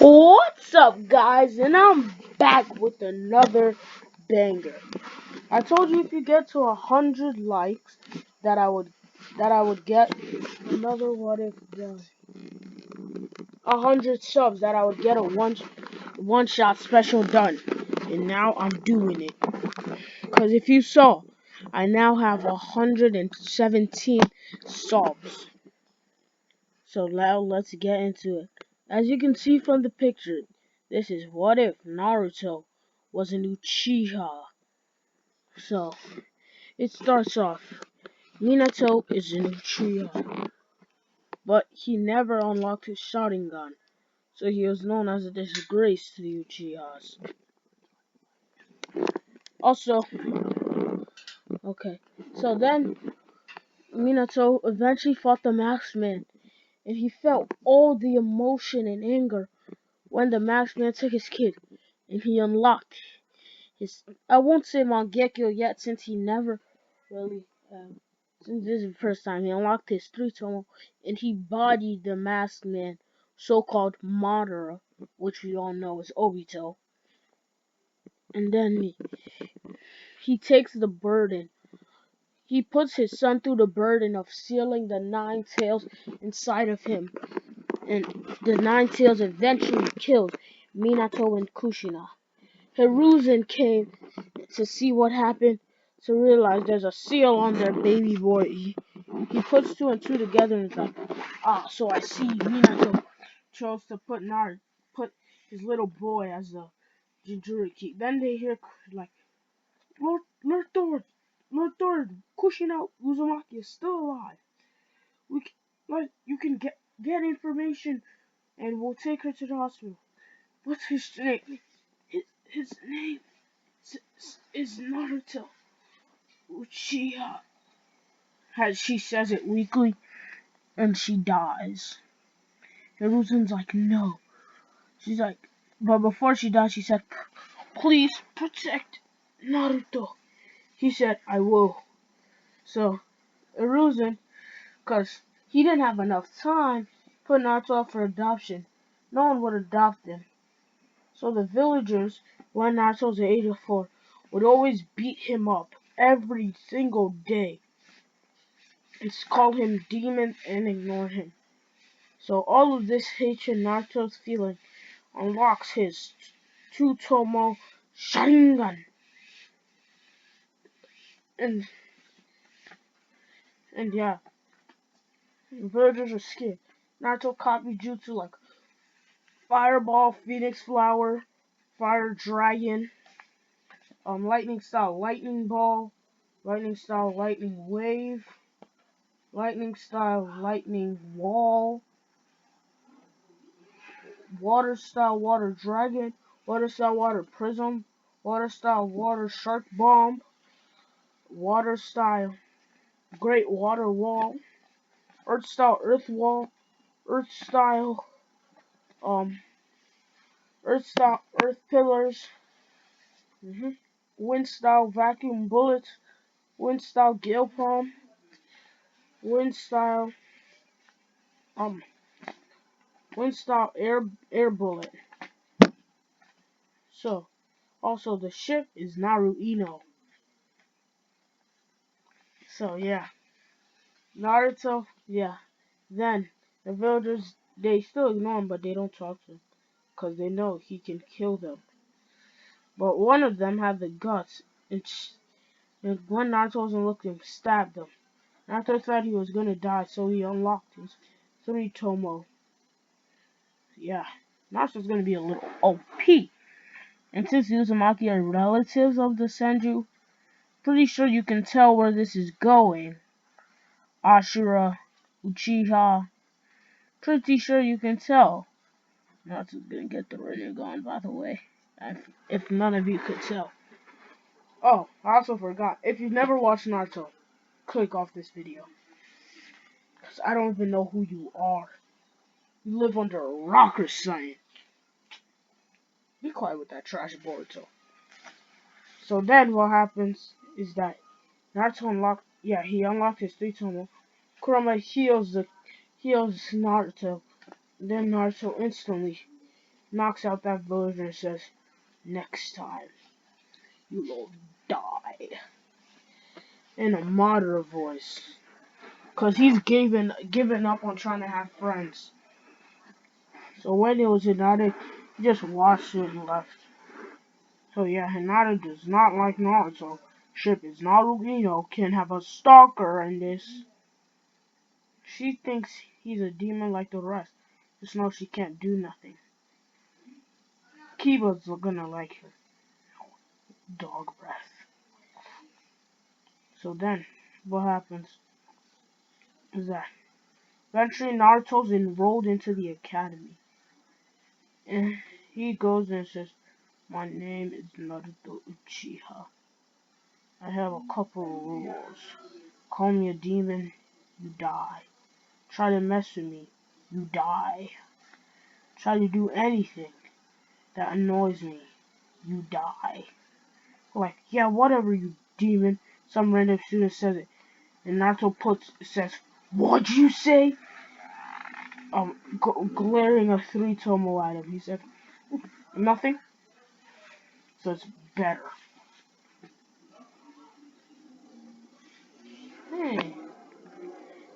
What's up, guys? And I'm back with another banger. I told you if you get to 100 likes, that I would get another what if 100 subs that I would get a one shot special done. And now I'm doing it. Cause if you saw, I now have 117 subs. So now let's get into it. As you can see from the picture, this is what if Naruto was an Uchiha. So it starts off. Minato is an Uchiha, but he never unlocked his Sharingan, so he was known as a disgrace to the Uchihas. Also, okay, so then Minato eventually fought the Marksman, and he felt all the emotion and anger when the Marksman took his kid, and he unlocked his. I won't say Mangekyo yet, since he never really. Since this is the first time he unlocked his 3 tomo, and he bodied the masked man, so-called Madara, which we all know is Obito. And then he takes the burden. He puts his son through the burden of sealing the 9 tails inside of him, and the 9 tails eventually killed Minato and Kushina. Hiruzen came to see what happened, to realize there's a seal on their baby boy. He puts 2 and 2 together and is like, so I see Minato chose to put his little boy as the Jinchuriki. Then they hear like, Lord Thor, Kushina Uzumaki is still alive. You can get information and we'll take her to the hospital. What's his name? His name is Naruto Uchiha. As she says it weakly, and she dies. Hiruzen's like, no. She's like, but before she died, she said, please protect Naruto. He said, I will. So, Hiruzen, because he didn't have enough time, put Naruto up for adoption. No one would adopt him. So the villagers, when Naruto was the age of 4, would always beat him up every single day. And call him demon and ignore him. So all of this hatred Naruto's feeling unlocks his 2 tomo Sharingan. And yeah, the villagers are scared. Naruto copied jutsu like Fireball, Phoenix Flower, Fire Dragon, Lightning Style Lightning Ball, Lightning Style Lightning Wave, Lightning Style Lightning Wall, Water Style Water Dragon, Water Style Water Prism, Water Style Water Shark Bomb, Water Style Great Water Wall, Earth Style Earth Wall, Earth Style um Earth Style Earth Pillars, Wind Style Vacuum Bullets, Wind Style Gale Palm, Wind Style um Wind Style Air Bullet. So also the ship is Naruto. So yeah. Naruto, yeah. Then the villagers, they still ignore him, but they don't talk to him because they know he can kill them. But one of them had the guts, and when Naruto wasn't looking, stabbed him. Naruto thought he was gonna die, so he unlocked his 3 tomo. Yeah, Naruto's gonna be a little OP. And since the Uzumaki are relatives of the Senju, pretty sure you can tell where this is going. Ashura, Uchiha, pretty sure you can tell. Naruto's gonna get the Rinnegan, by the way, if none of you could tell. Oh, I also forgot. If you've never watched Naruto, click off this video. Because I don't even know who you are. You live under a rock or something. Be quiet with that trash Boruto. So then what happens is that Naruto he unlocked his 3 tomo. Kurama heals Naruto. Then Naruto instantly knocks out that villager and says, "Next time, you will die." In a moderate voice. Cause he's given up on trying to have friends. So when it was Hinata, he just watched it and left. So yeah, Hinata does not like Naruto. Ship is Naruto can have a stalker in this. She thinks he's a demon like the rest. Just know she can't do nothing. Kiba's gonna like her. Dog breath. So then, what happens is that eventually Naruto's enrolled into the academy. And he goes and says, "My name is Naruto Uchiha. I have a couple of rules. Call me a demon, you die. Try to mess with me, you die. Try to do anything that annoys me, you die." Like, yeah, whatever, you demon. Some random student says it. And Naruto says, "What'd you say?" Glaring a three-tomo at him. He said, "Nothing." So it's better. Hey,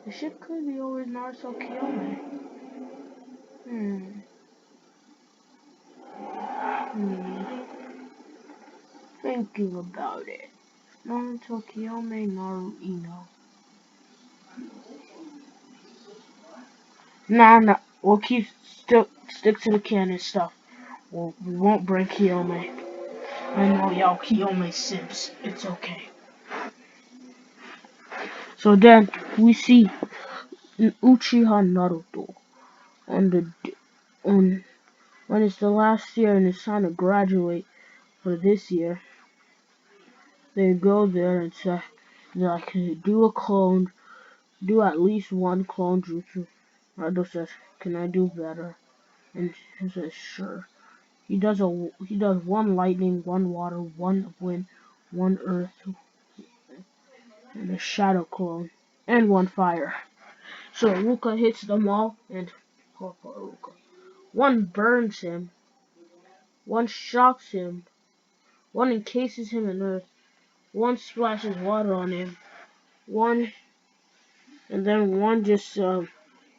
the ship could be over Naruto Kiyome. Hmm. Thinking about it. Naruto Kiyome Naru Ino. Nah. We'll stick to the canon stuff. We won't bring Kiyome. I know y'all Kiyome simps. It's okay. So then we see Uchiha Naruto on the on when it's the last year and it's time to graduate for this year. They go there and say, like, do a clone, do at least one clone jutsu. Naruto says, "Can I do better?" And he says, "Sure." He does one lightning, one water, one wind, one earth, and a shadow clone, and one fire. So Ruka hits them all, and Ruka. One burns him, one shocks him, one encases him in earth, one splashes water on him, one, and then one just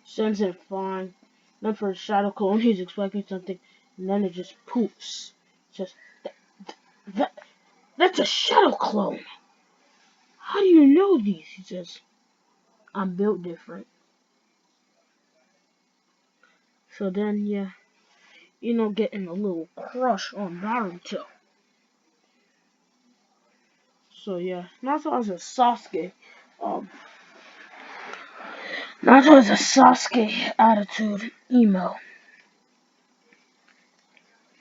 sends him flying. Then for a shadow clone, he's expecting something, and then it just poofs. Just that, that's a shadow clone. How do you know these? He says, "I'm built different." So then, yeah, getting a little crush on Naruto. So yeah, Naruto has a Sasuke. Um, Naruto has a Sasuke attitude, emo.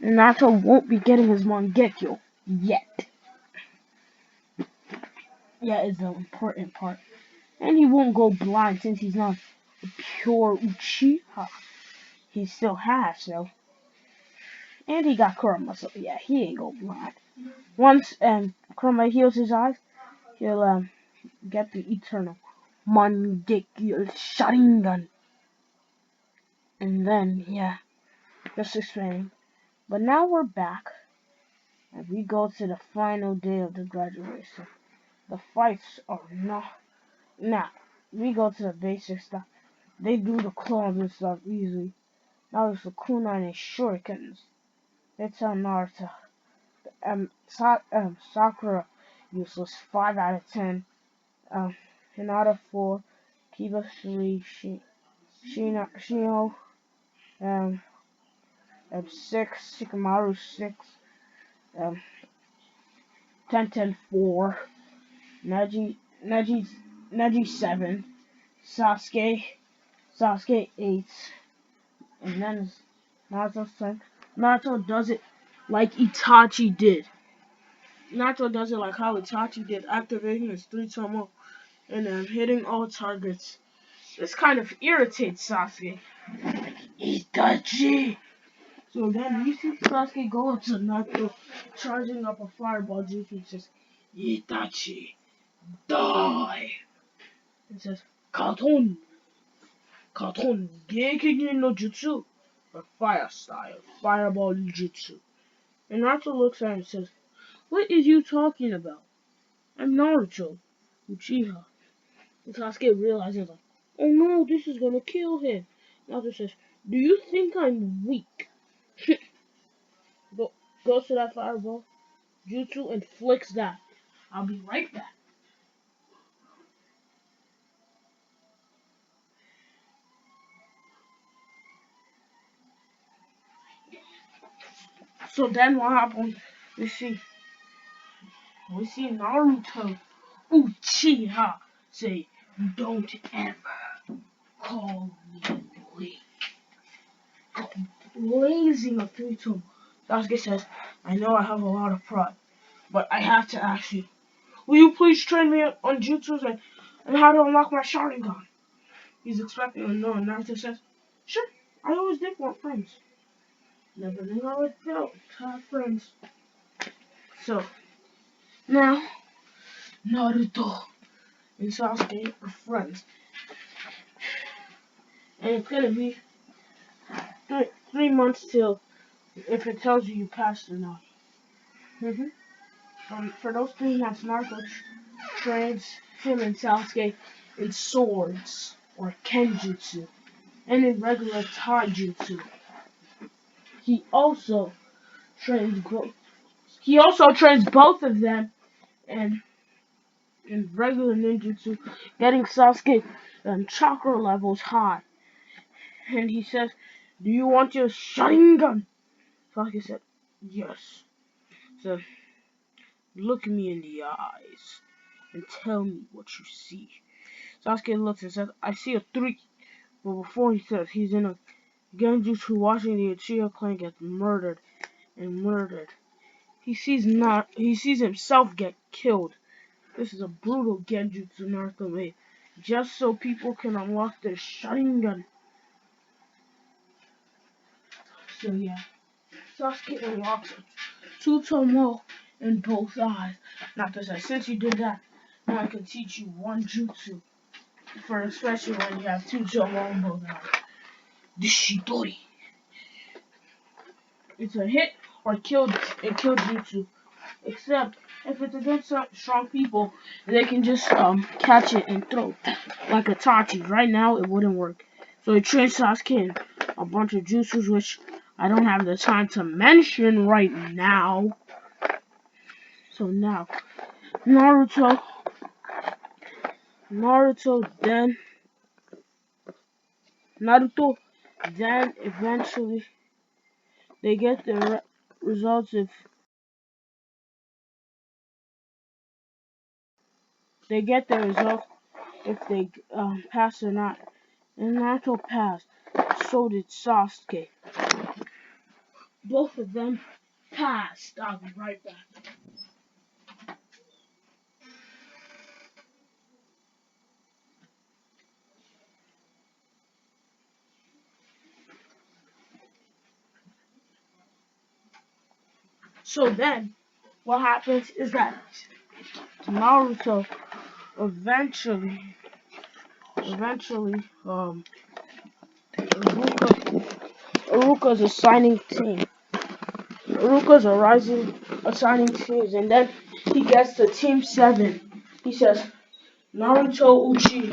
Naruto won't be getting his Mangekyo yet. Yeah, it's the important part. And he won't go blind since he's not a pure Uchiha. He still has, though. And he got Kurama, so yeah, he ain't go blind. Once Kurama heals his eyes, he'll get the eternal Mangekyo Sharingan. And then, yeah, just explaining. But now we're back, and we go to the final day of the graduation. The fights are not. Now, we go to the basic stuff. They do the clones and stuff easily. Now there's the kunai and shurikens. They tell Naruto, Sakura, useless, 5 out of 10. Hinata 4, Kiba 3, Shino, um, 6, Shikamaru 6, um, 4, Neji 7, Sasuke 8, and then Naruto's turn. Naruto does it like Itachi did. Naruto does it like how Itachi did, activating his 3 tomo and hitting all targets. This kind of irritates Sasuke. Itachi! So then we see Sasuke go up to Naruto, charging up a fireball jutsu and says, "Itachi, die!" It says, Katon Geikingen no Jutsu. a fire style, fireball jutsu. And Naruto looks at him and says, "What is you talking about? I'm Naruto, Uchiha." And Sasuke realizes, like, "Oh no, this is gonna kill him." Naruto says, "Do you think I'm weak?" Go, goes to that fireball jutsu and flicks that. I'll be right back. So then what happened? We see we see Naruto Uchiha say, "Don't ever call me weak." Blazing a three to him. Sasuke says, "I know I have a lot of pride, but I have to ask you, will you please train me on jutsus and how to unlock my Sharingan?" He's expecting a no, and Naruto says, "Sure, I always did want friends. Never knew how it felt to have friends." So, now, Naruto and Sasuke are friends. And it's gonna be 3 months till if it tells you passed or not. Mm-hmm. For those 3 months, Naruto trains him and Sasuke in swords or kenjutsu and in regular taijutsu. He also trains both. He also trains both of them and in regular ninjutsu, getting Sasuke chakra levels high. And he says, "Do you want your Sharingan?" Sasuke said, "Yes." So look me in the eyes and tell me what you see. Sasuke looks and says, "I see a 3." But before he says he's in a genjutsu watching the Uchiha clan get murdered and murdered. He sees himself get killed. This is a brutal genjutsu Naruto made. Just so people can unlock their Sharingan. So yeah, Sasuke unlocks Tsutomu in both eyes. Naruto says, "Since you did that, now I can teach you one jutsu. For especially when you have Tsutomu in both eyes. The Shidori. It's a hit or kill jutsu. Except if it's against strong people, they can just catch it and throw like a Tachi. Right now, it wouldn't work. So he trains Sasuke in a bunch of jutsus, which I don't have the time to mention right now. So now, Naruto, Naruto, then Naruto, then eventually they get the results if they get the result if they pass or not. And Naruto passed. So did Sasuke. Both of them passed. I'll be right back. So then, what happens is that Naruto eventually, Iruka's assigning team. Iruka's assigning teams, and then he gets to Team 7. He says, Naruto Uchiha,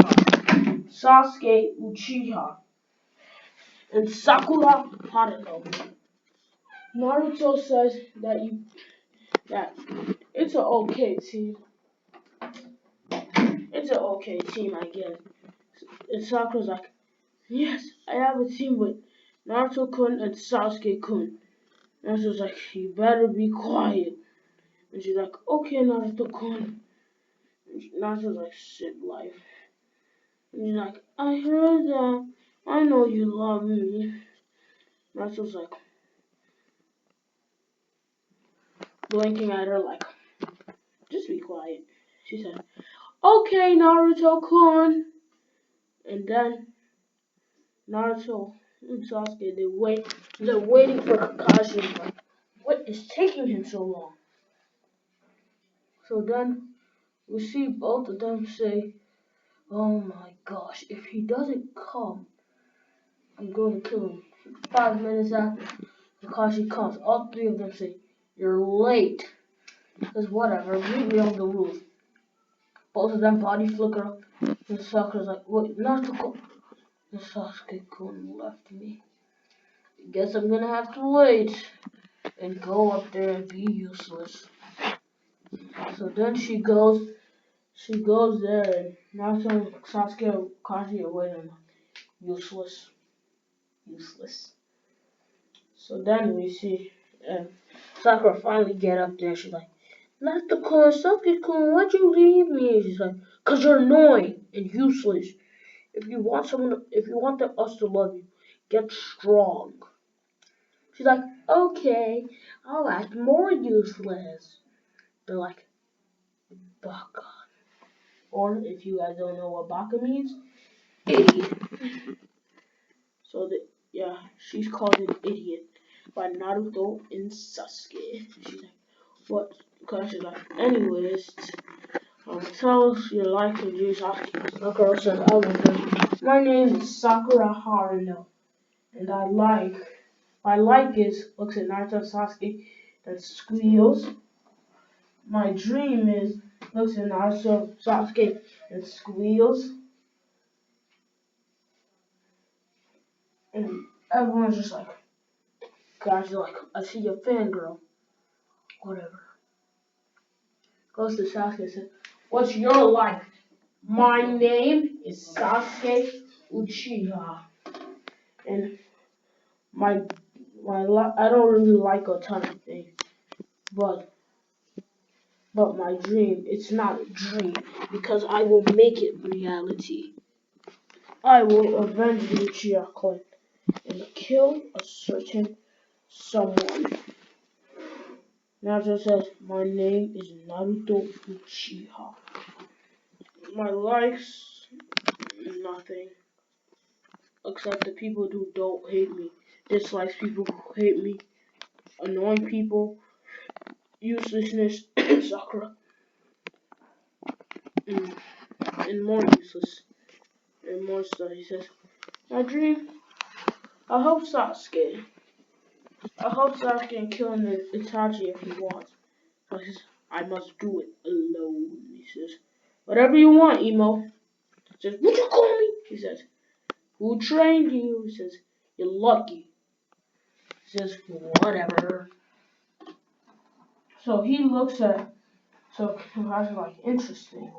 Sasuke Uchiha, and Sakura Haruko. Naruto says that it's an okay team. It's an okay team, I guess. And Sakura's like, "Yes, I have a team with Naruto-kun and Sasuke-kun." Naruto's like, "You better be quiet." And she's like, "Okay, Naruto-kun." Naruto's like, "Sit life." And he's like, "I heard that. I know you love me." Naruto's like, blinking at her like, "Just be quiet." She said, "Okay, Naruto-kun." And then Naruto and Sasuke, they're waiting for Kakashi. Like, what is taking him so long? So then we see both of them say, "Oh my gosh, if he doesn't come, I'm going to kill him." 5 minutes after, Kakashi comes. All three of them say, "You're late." Because whatever, meet me on the roof. Both of them body flicker up. And Sakura's like, "Wait, Natsuko." And Sasuke-kun left me. Guess I'm gonna have to wait and go up there and be useless. So then she goes there and Naruto, Sasuke, and Kaji are waiting. Useless. Useless. So then we see Sakura finally get up there. She's like, Natsuko, Sasuke-kun, why'd you leave me? She's like, "'Cause you're annoying and useless. If you want us to love you, get strong." She's like, "Okay, I'll act more useless." They're like, "Baka." Or if you guys don't know what baka means, idiot. So yeah, she's called an idiot by Naruto and Sasuke. She's like, what? Because she's like, anyways, tell us your life and you, Sasuke. Sakura says, "I will do. My name is Sakura Haruno, and my like is," looks at Naruto and Sasuke, then squeals. "My dream is," looks at Naruto, Sasuke, and squeals. And everyone's just like, guys are like, "I see your fangirl." Whatever. Goes to Sasuke and says, "What's your life?" "My name is Sasuke Uchiha. And my I don't really like a ton of things, but my dream, it's not a dream, because I will make it reality. I will avenge the Uchiha clan and kill a certain someone." Naruto says, "My name is Naruto Uchiha. My life's nothing except the people who don't hate me. Dislikes people who hate me. Annoying people. Uselessness." Sakura. And, more useless. And more stuff. He says, "My dream, I hope Sasuke. I hope Sasuke can kill Itachi if he wants." So he says, "I must do it alone." He says, "Whatever you want, Emo." He says, "Would you call me?" He says, "Who trained you?" He says, "You're lucky." He says, "Whatever." So he looks at, so Kakashi's like, interesting.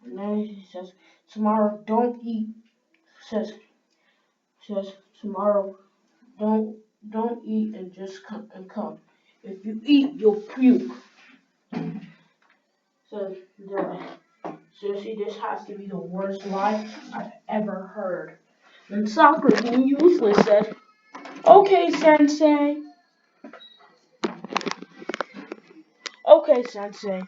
And then he says, "Tomorrow don't eat." Says, "Tomorrow don't eat and just come. If you eat, you'll puke." So seriously, this has to be the worst lie I've ever heard. And Sakura, being useless, said, "Okay, Sensei. Okay, Sensei."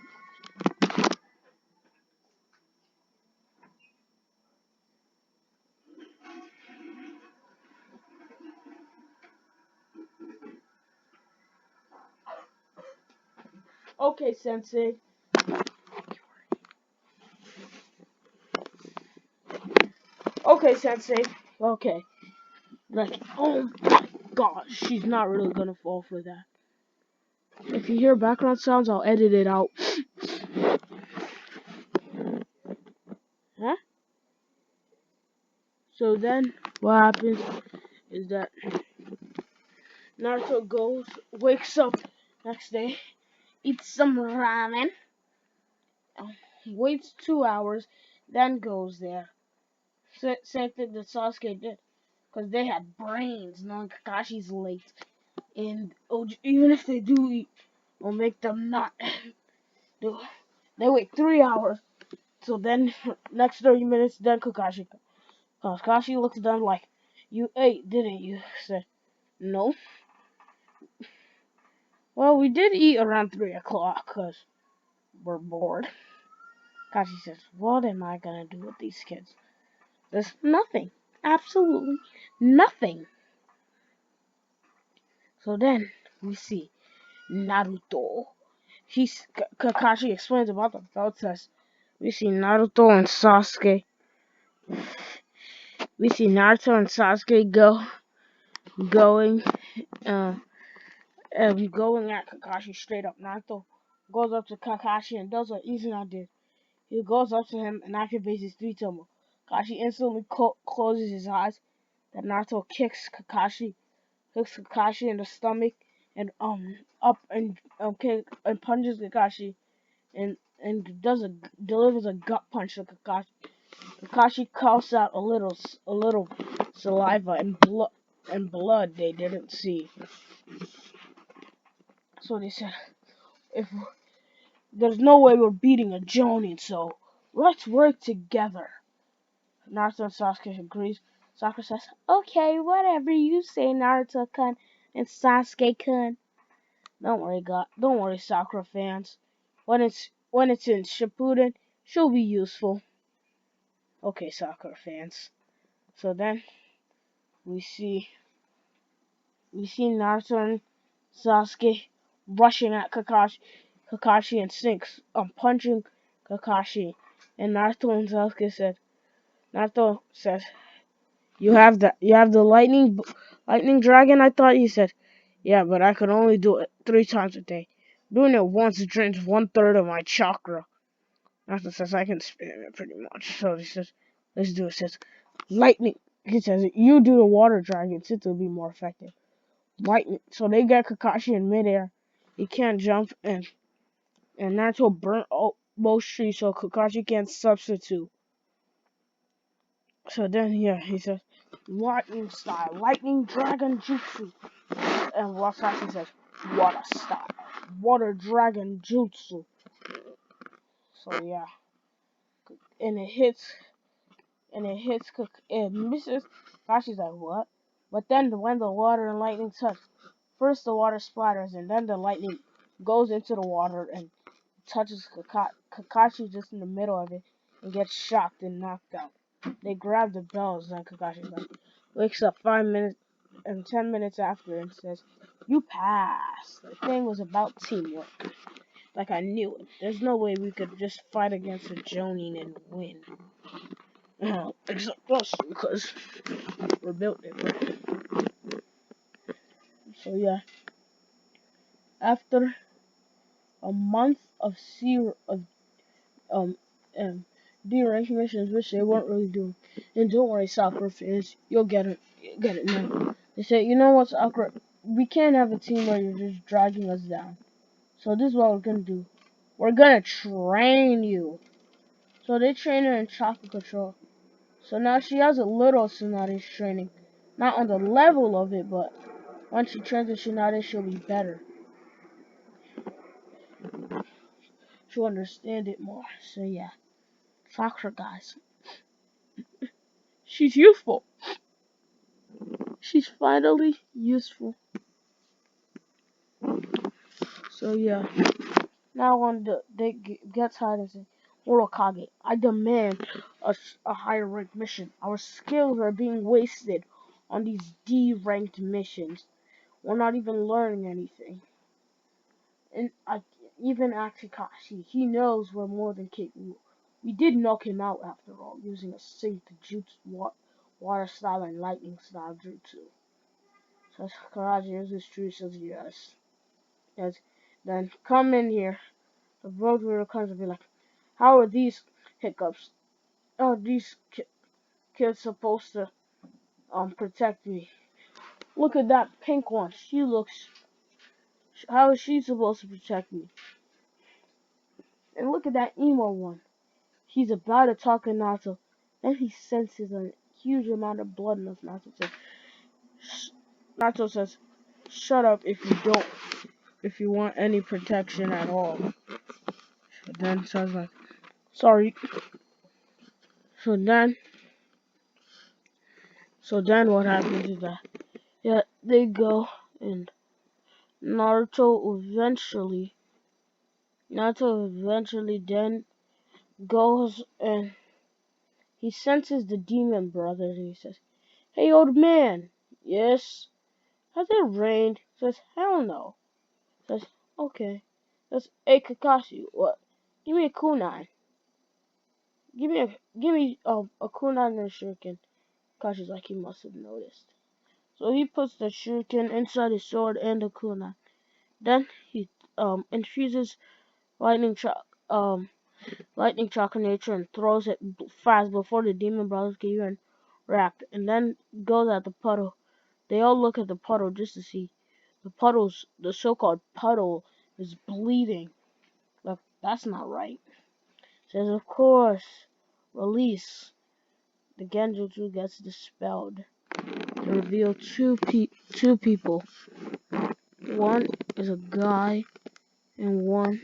Okay, Sensei. Okay, Sensei. Okay. Like, oh my gosh, she's not really gonna fall for that. If you hear background sounds, I'll edit it out. Huh? So then, what happens is that Naruto wakes up next day, eats some ramen, waits 2 hours, then goes there. Same thing that Sasuke did, because they had brains, knowing Kakashi's late. And even if they do eat, will make them not do. They wait 3 hours, so then next 30 minutes, then Kakashi comes. Kakashi looks at them like, "You ate, didn't you?" Said, "No." "Well, we did eat around 3 o'clock, because we're bored." Kakashi says, "What am I gonna do with these kids?" There's nothing. Absolutely nothing. So then we see Naruto. Kakashi explains about the belt test. We see Naruto and Sasuke. We see Naruto and Sasuke go going, uh, going at Kakashi straight up. Naruto goes up to Kakashi and does what Izuna did. He goes up to him and activates his three tomo. Kakashi instantly closes his eyes. Then Naruto kicks Kakashi in the stomach and up and punches Kakashi and delivers a gut punch to Kakashi. Kakashi coughs out a little saliva and blood they didn't see. So they said, if there's no way we're beating a Jonin, so let's work together. Naruto and Sasuke agrees. Sakura says, okay, whatever you say, Naruto-kun and Sasuke-kun. Don't worry, Sakura fans. When it's in Shippuden, she'll be useful. Okay, Sakura fans. So then we see Naruto and Sasuke rushing at Kakashi and sinks, punching Kakashi. And Naruto says, you have the lightning dragon. I thought you said, yeah, but I could only do it 3 times a day. Doing it once drains 1/3 of my chakra. Naruto says I can spam it pretty much. So he says, let's do it. He says, lightning. He says, you do the water dragon since it'll be more effective. Lightning. So they get Kakashi in midair. He can't jump, and Naruto burnt both trees, so Kakashi can't substitute. So then, yeah, he says, lightning style, lightning dragon jutsu. And Wasashi says, water style, water dragon jutsu. So yeah, and it misses. Kashi's like, what? But then when the water and lightning touch, first the water splatters, and then the lightning goes into the water and touches Kakashi just in the middle of it and gets shocked and knocked out. They grab the bells, and Kakashi like wakes up 5 minutes and 10 minutes after and says, "You passed." The thing was about teamwork. Like I knew it. There's no way we could just fight against a Jonin and win. Except us, because we're built different. So yeah, after a month of um um D-rank missions, which they weren't really doing. And don't worry, Sakura fans, you'll get it. You'll get it now. They say, you know what, Sakura? We can't have a team where you're just dragging us down. So this is what we're gonna do. We're gonna train you. So they train her in chakra control. So now she has a little Tsunade's training. Not on the level of it, but once she trains with Tsunade, she'll be better. She'll understand it more. So yeah. Sakura, guys. She's useful. She's finally useful. So yeah. Now when they get tired and say, Urokage, I demand a higher ranked mission. Our skills are being wasted on these D-ranked missions. We're not even learning anything. And even Akikashi, he knows we're more than capable. We did knock him out after all, using a synced jutsu, water style and lightning style jutsu. So Karaji is this true, says yes. Yes. Then come in here. The road reader comes and be like, how are these hiccups? How are these kids supposed to protect me? Look at that pink one. She looks. How is she supposed to protect me? And look at that emo one. He's about to talk to Naruto. Then he senses a huge amount of blood in his mouth. Naruto says, "Shut up if you don't. If you want any protection at all." But then says like, "Sorry." So then, what happens is that yeah, they go and Naruto eventually then goes and he senses the demon brothers and he says, "Hey, old man." "Yes." "Has it rained?" Says, "Hell no." Says, "Okay." Says, "Hey, Kakashi, what? Give me a kunai. Give me a kunai and a shuriken." Kakashi's like, he must have noticed. So he puts the shuriken inside his sword and the kunai. Then he infuses lightning shock lightning shock in nature and throws it fast before the demon brothers can even react. And then goes at the puddle. They all look at the puddle just to see. The so-called puddle is bleeding. Look, that's not right. Says, of course, release. The Genjutsu gets dispelled to reveal two people. One is a guy, and one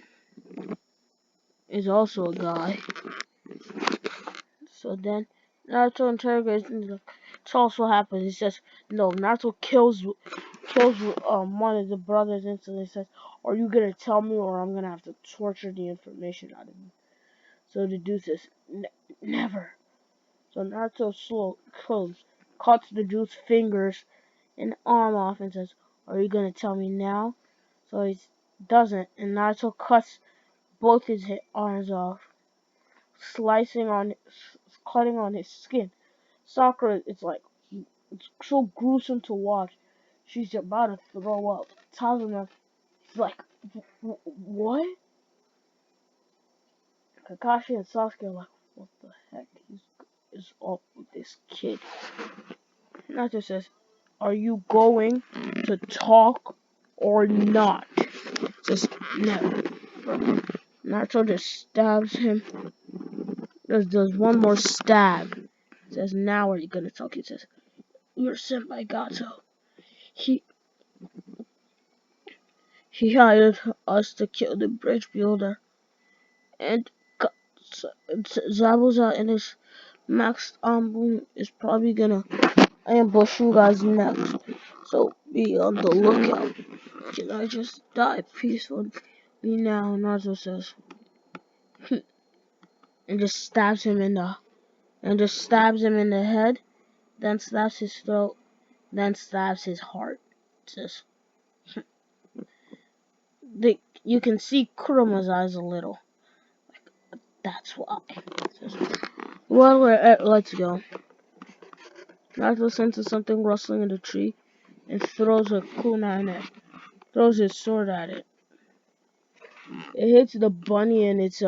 is also a guy. So then Naruto interrogates and he's like, tell us what happens. He says, no, Naruto kills one of the brothers instantly. He says, are you gonna tell me or I'm gonna have to torture the information out of you? So the dude says, never. So Naruto cuts the dude's fingers and arm off and says, are you gonna tell me now? So he doesn't, and Naruto cuts both his arms off, cutting on his skin. Sakura, it's so gruesome to watch. She's about to throw up. Tazuna is like, what? Kakashi and Sasuke are like, what the heck is up with this kid? Naruto says, are you going to talk or not? Says, never. Naruto just stabs him. Does one more stab. Says, now are you gonna talk? He says, you're sent by Gato. He he hired us to kill the bridge builder. And Zabuza and his maxed boom is probably gonna ambush you guys next. So be on the lookout. Can I just die peacefully now? Naruto says, and just stabs him in the head, then stabs his throat, then stabs his heart. Says, you can see Kuruma's eyes a little. That's why. Says, well, let's go. Naruto senses something rustling in the tree and throws a kunai in it. Throws his sword at it. It hits the bunny and its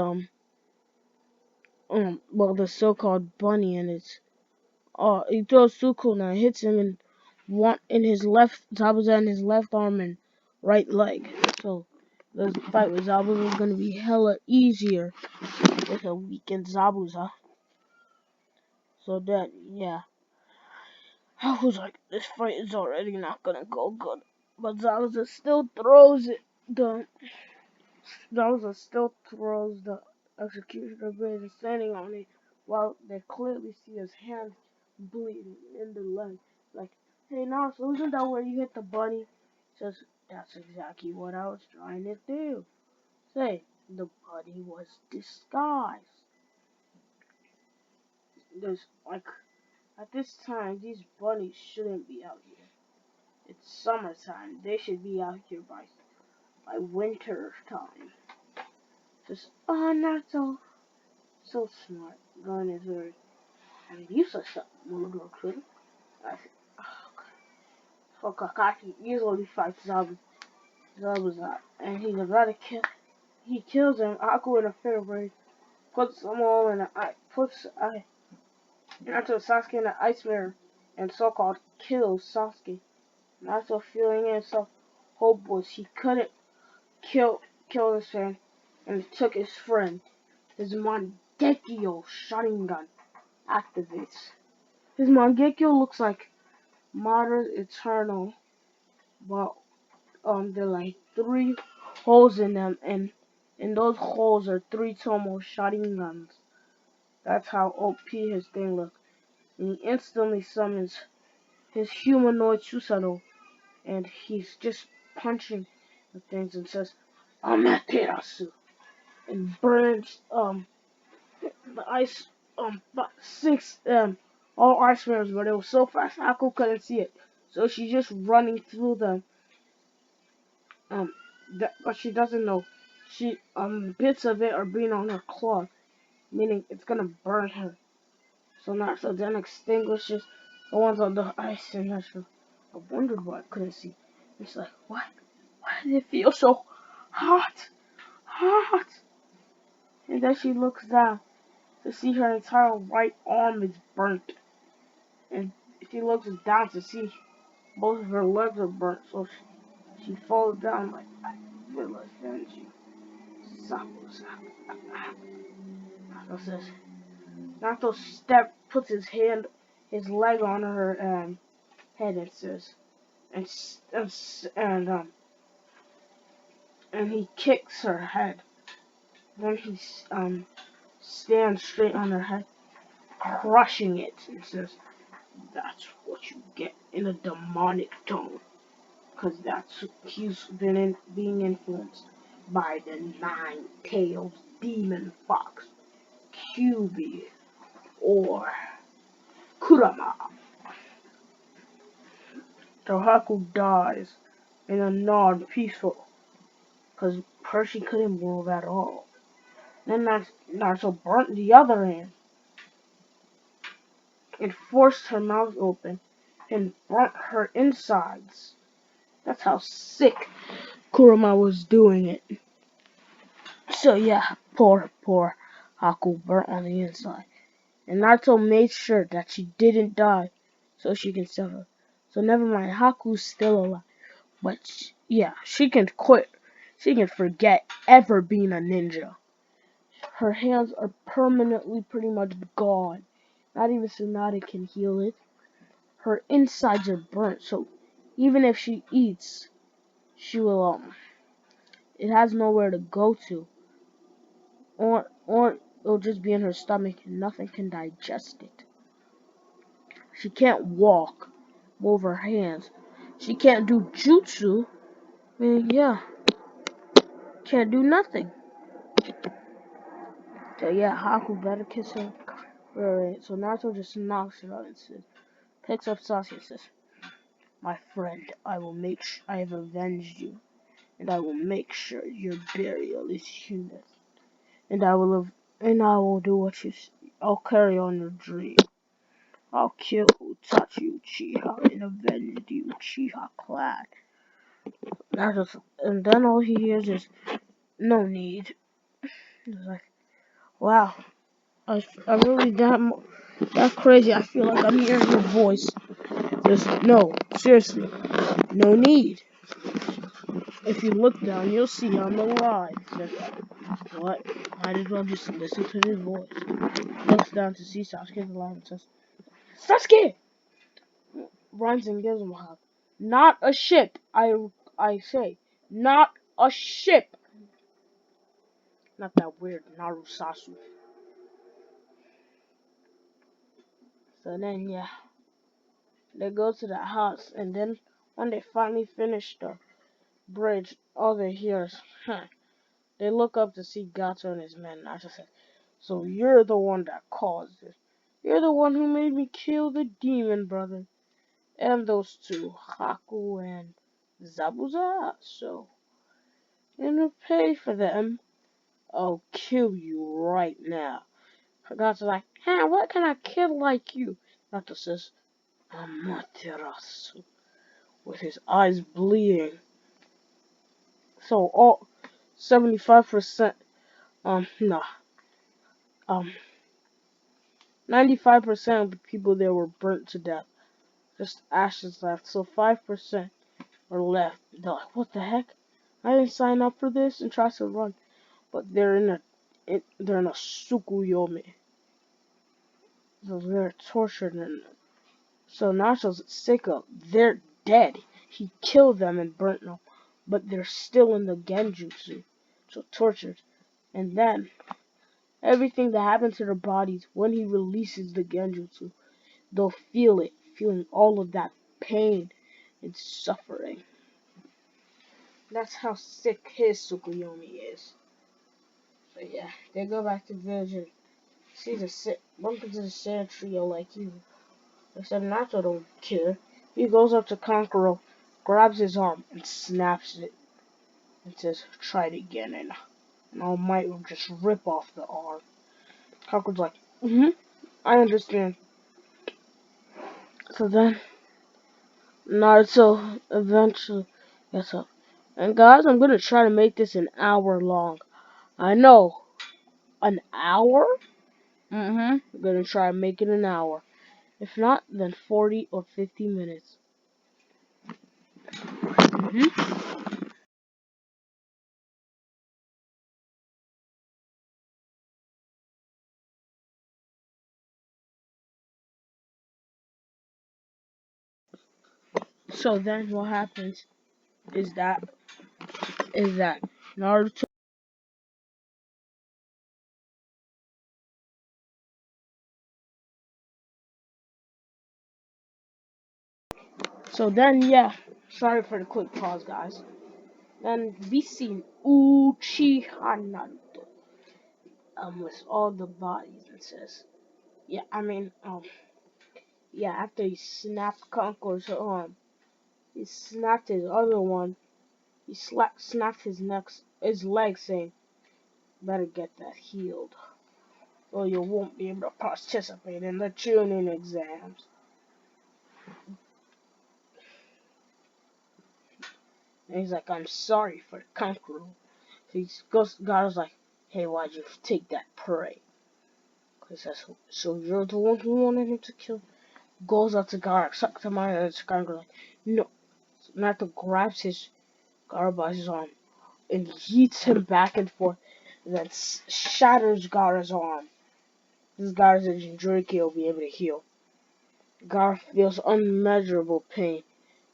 the so-called bunny and its he throws two kunai, hits him in his left Zabuza in his left arm and right leg. So the fight with Zabuza is gonna be hella easier with a weakened Zabuza. So then yeah. I was like, this fight is already not gonna go good. But Zabuza still throws it. Still throws the executioner blade and standing on it while they clearly see his hand bleeding in the leg. Like, hey Naruto, isn't that where you hit the bunny? Says, that's exactly what I was trying to do. Say, the bunny was disguised. There's like at this time these bunnies shouldn't be out here. It's summertime. They should be out here by winter time. Just not so smart. Going into it. I mean, you such a murderer, couldn't? I said, oh god. So Kakashi easily fights Zabuza, and he's about to kill. He kills him. Aku in a fit of rage puts them all in puts Naruto Sasuke in the ice mirror, and so-called kills Sasuke. Naruto feeling himself hopeless. He couldn't kill this man, and he took his friend. His Mangekyo Sharingan activates. His Mangekyo looks like Modern Eternal, but there are like three holes in them, and in those holes are three Tomo Sharingans. That's how OP his thing looks. And he instantly summons his humanoid Susanoo, and he's just punching the things and says, Amaterasu, and burns the ice six all ice mirrors, but it was so fast Aku couldn't see it. So she's just running through them. But she doesn't know. She bits of it are being on her cloth, meaning it's gonna burn her. So Naruto then extinguishes the ones on the ice and Naruto I wondered why I couldn't see. It's like, what? Why does it feel so hot? Hot! And then she looks down to see her entire right arm is burnt. And she looks down to see both of her legs are burnt. So she falls down like, I will avenge you. Sapo, Sapo. Naruto says, Naruto puts his leg on her head and says, and and he kicks her head. Then he stands straight on her head, crushing it, and says, "That's what you get in a demonic tone, 'cause that's he's being influenced by the nine-tailed demon fox, QB or Kurama." Tohaku dies in a non-peaceful, 'cause Hershey couldn't move at all. Then Naruto burnt the other hand and forced her mouth open and burnt her insides. That's how sick Kurama was doing it. So yeah, poor Haku burnt on the inside. And Naruto made sure that she didn't die so she can save her. So never mind, Haku's still alive. But yeah, she can quit. She can forget ever being a ninja. Her hands are permanently pretty much gone. Not even Tsunade can heal it. Her insides are burnt, so even if she eats, she will it has nowhere to go to. Or it'll just be in her stomach and nothing can digest it. She can't walk, move her hands. She can't do jutsu. I mean, yeah, can't do nothing. So yeah, Haku better kiss her. Alright, so Naruto just knocks her out and says, picks up Sasuke and says, "My friend, I have avenged you, and I will make sure your burial is human, and I will do what you. I'll carry on your dream. I'll kill Itachi Uchiha and avenge the Uchiha clan." And then all he hears is, "No need." He's like, wow, I really that crazy. I feel like I'm hearing your voice. Just no, seriously, no need. If you look down, you'll see I'm alive. Says, what? Might as well just listen to his voice. Looks down to see Sasuke's alive and says, Sasuke! Runs and gives him a hug. Not a ship, I say. Not a ship. Not that weird Narusasu. So then, yeah, they go to the house, and then when they finally finish the bridge, all they hear is, huh. They look up to see Gato and his men. I just said, so you're the one that caused it. You're the one who made me kill the demon brother. And those two, Haku and Zabuza. So, in pay for them, I'll kill you right now. Gato's like, hey, what can I kill like you? Gato says, Amaterasu. With his eyes bleeding. So, all 75%, nah, um, 95% of the people there were burnt to death. Just ashes left. So 5% are left. They're like, what the heck? I didn't sign up for this, and tries to run. But they're in a Tsukuyomi. So they're tortured, and so Nacho's sick of they're dead. He killed them and burnt them. But they're still in the Genjutsu. So tortured. And then everything that happens to their bodies when he releases the Genjutsu, they'll feel it, feeling all of that pain and suffering. That's how sick his Tsukuyomi is. So yeah, they go back to village and see bump into the sand trio like you. Except Nacho don't care. He goes up to Kankuro, grabs his arm, and snaps it, and says, try it again, and All Might will just rip off the arm. Kankuro's like, I understand. So then, Naruto eventually gets up. And guys, I'm gonna try to make this an hour long. I know, an hour? I'm gonna try to make it an hour. If not, then 40 or 50 minutes. hmm So then what happens is that Naruto. So then yeah, sorry for the quick pause, guys. Then we see Uchiha Naruto with all the bodies and says, yeah, yeah, after he snapped Conqueror's arm, he snapped his other one. He snapped his leg, saying, "Better get that healed, or you won't be able to participate in the tuning exams." And he's like, "I'm sorry for the Conqueror." So he goes, God is like, "Hey, why'd you take that prey?" He says, "So you're the one who wanted him to kill." Goes up to Gaara, sucks him out, and it's Gaara like, "No." So Naruto grabs his Gaara by his arm and yeets him back and forth, and then shatters Gaara's arm. This Gaara's Jinchuriki will be able to heal. Gaara feels unmeasurable pain.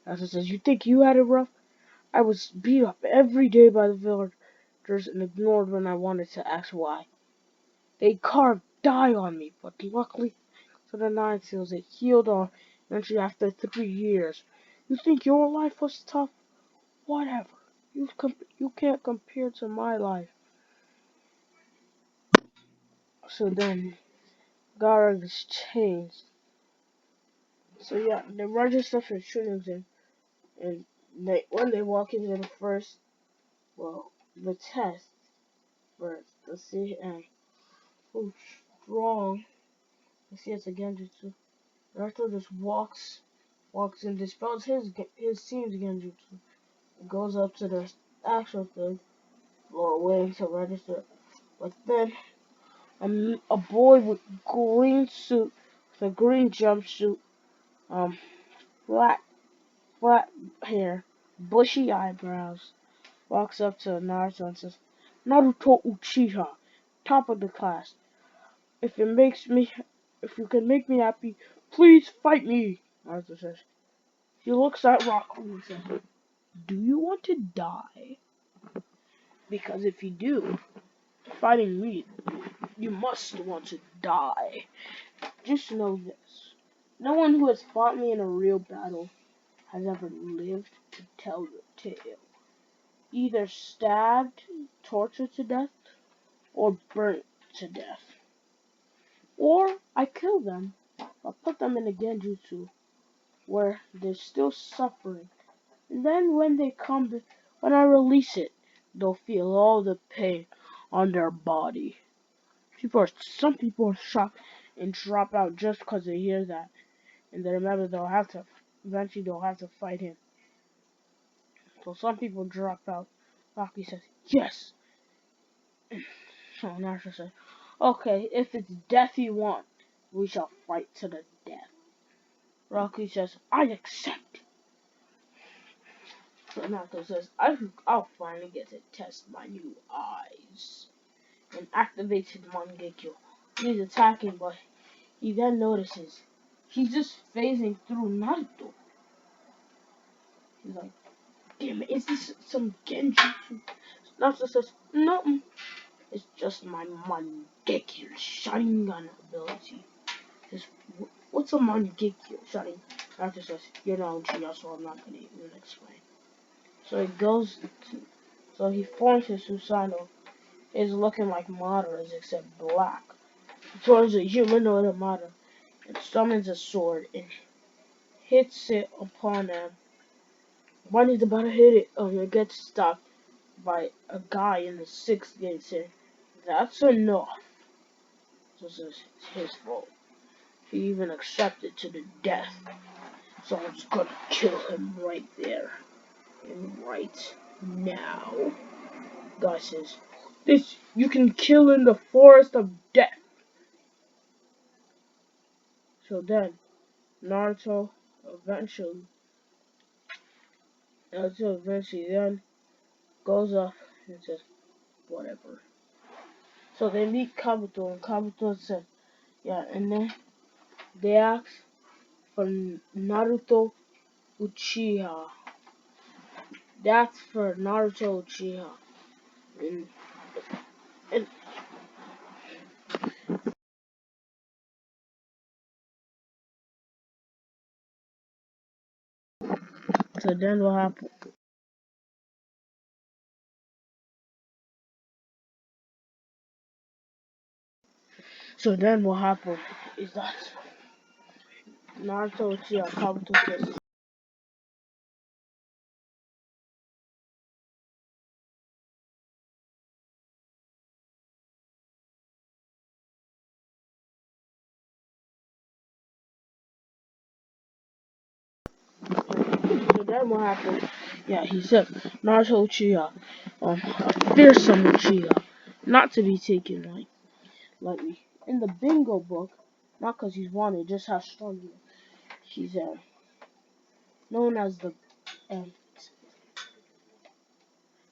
Naruto says, "You think you had it rough? I was beat up every day by the villagers and ignored when I wanted to ask why. They carved die on me, but luckily for the Nine Tails, it healed on eventually after 3 years. You think your life was tough? Whatever. You can't compare to my life." So then Gaara is changed. So yeah, they register for shooting and when they walk into the first, well, the test first to see who's strong. To see it's a Genjutsu. Naruto just walks and dispels his team's Genjutsu. Goes up to the actual thing, or waiting to register. But then a boy with green suit, with a green jumpsuit, um, flat flat hair, bushy eyebrows, walks up to Naruto and says, "Naruto Uchiha, top of the class. If it makes me, if you can make me happy, please fight me." Naruto says. He looks at Rock and says, "Do you want to die? Because if you do, fighting me, you must want to die. Just know this. No one who has fought me in a real battle has ever lived to tell the tale. Either stabbed, tortured to death, or burnt to death. Or I kill them, or put them in a genjutsu where they're still suffering. And then when I release it, they'll feel all the pain on their body." Some people are shocked and drop out just because they hear that. And they remember eventually they'll have to fight him. So some people drop out. Rocky says, "Yes." So Naruto says, "Okay, if it's death you want, we shall fight to the death." Rocky says, "I accept." So Naruto says, I'll finally get to test my new eyes." And activated Mangekyo. He's attacking, but he then notices he's just phasing through Naruto. He's like, "Damn it, is this some Genjutsu?" Naruto says, "No, it's just my Mangekyo Sharingan ability." Says, "What's a Mangekyo Sharingan?" Naruto says, "You know, Uchiha, so I'm not gonna even explain." So he so he forms his Susanoo. It's looking like Madara's except black. He turns a humanoid Madara and summons a sword and hits it upon him. When he's about to hit it, it gets stopped by a guy in the sixth gate saying, "That's enough." This is his fault. He even accepted to the death. So I'm just gonna kill him right there. And right now. Guy says, this you can kill in the forest of death. So then Naruto eventually then goes up and says, whatever. So they meet Kabuto and Kabuto said, yeah, and then they ask for Naruto Uchiha. That's for Naruto Uchiha. And, and so then what happened? So then what happened is that Naruto Uchiha Kabuto says, so then what happened? Yeah, he said Naruto Uchiha, a fearsome Uchiha, not to be taken lightly. In the bingo book, not because he's wanted, just how strong he is. He's known as the um,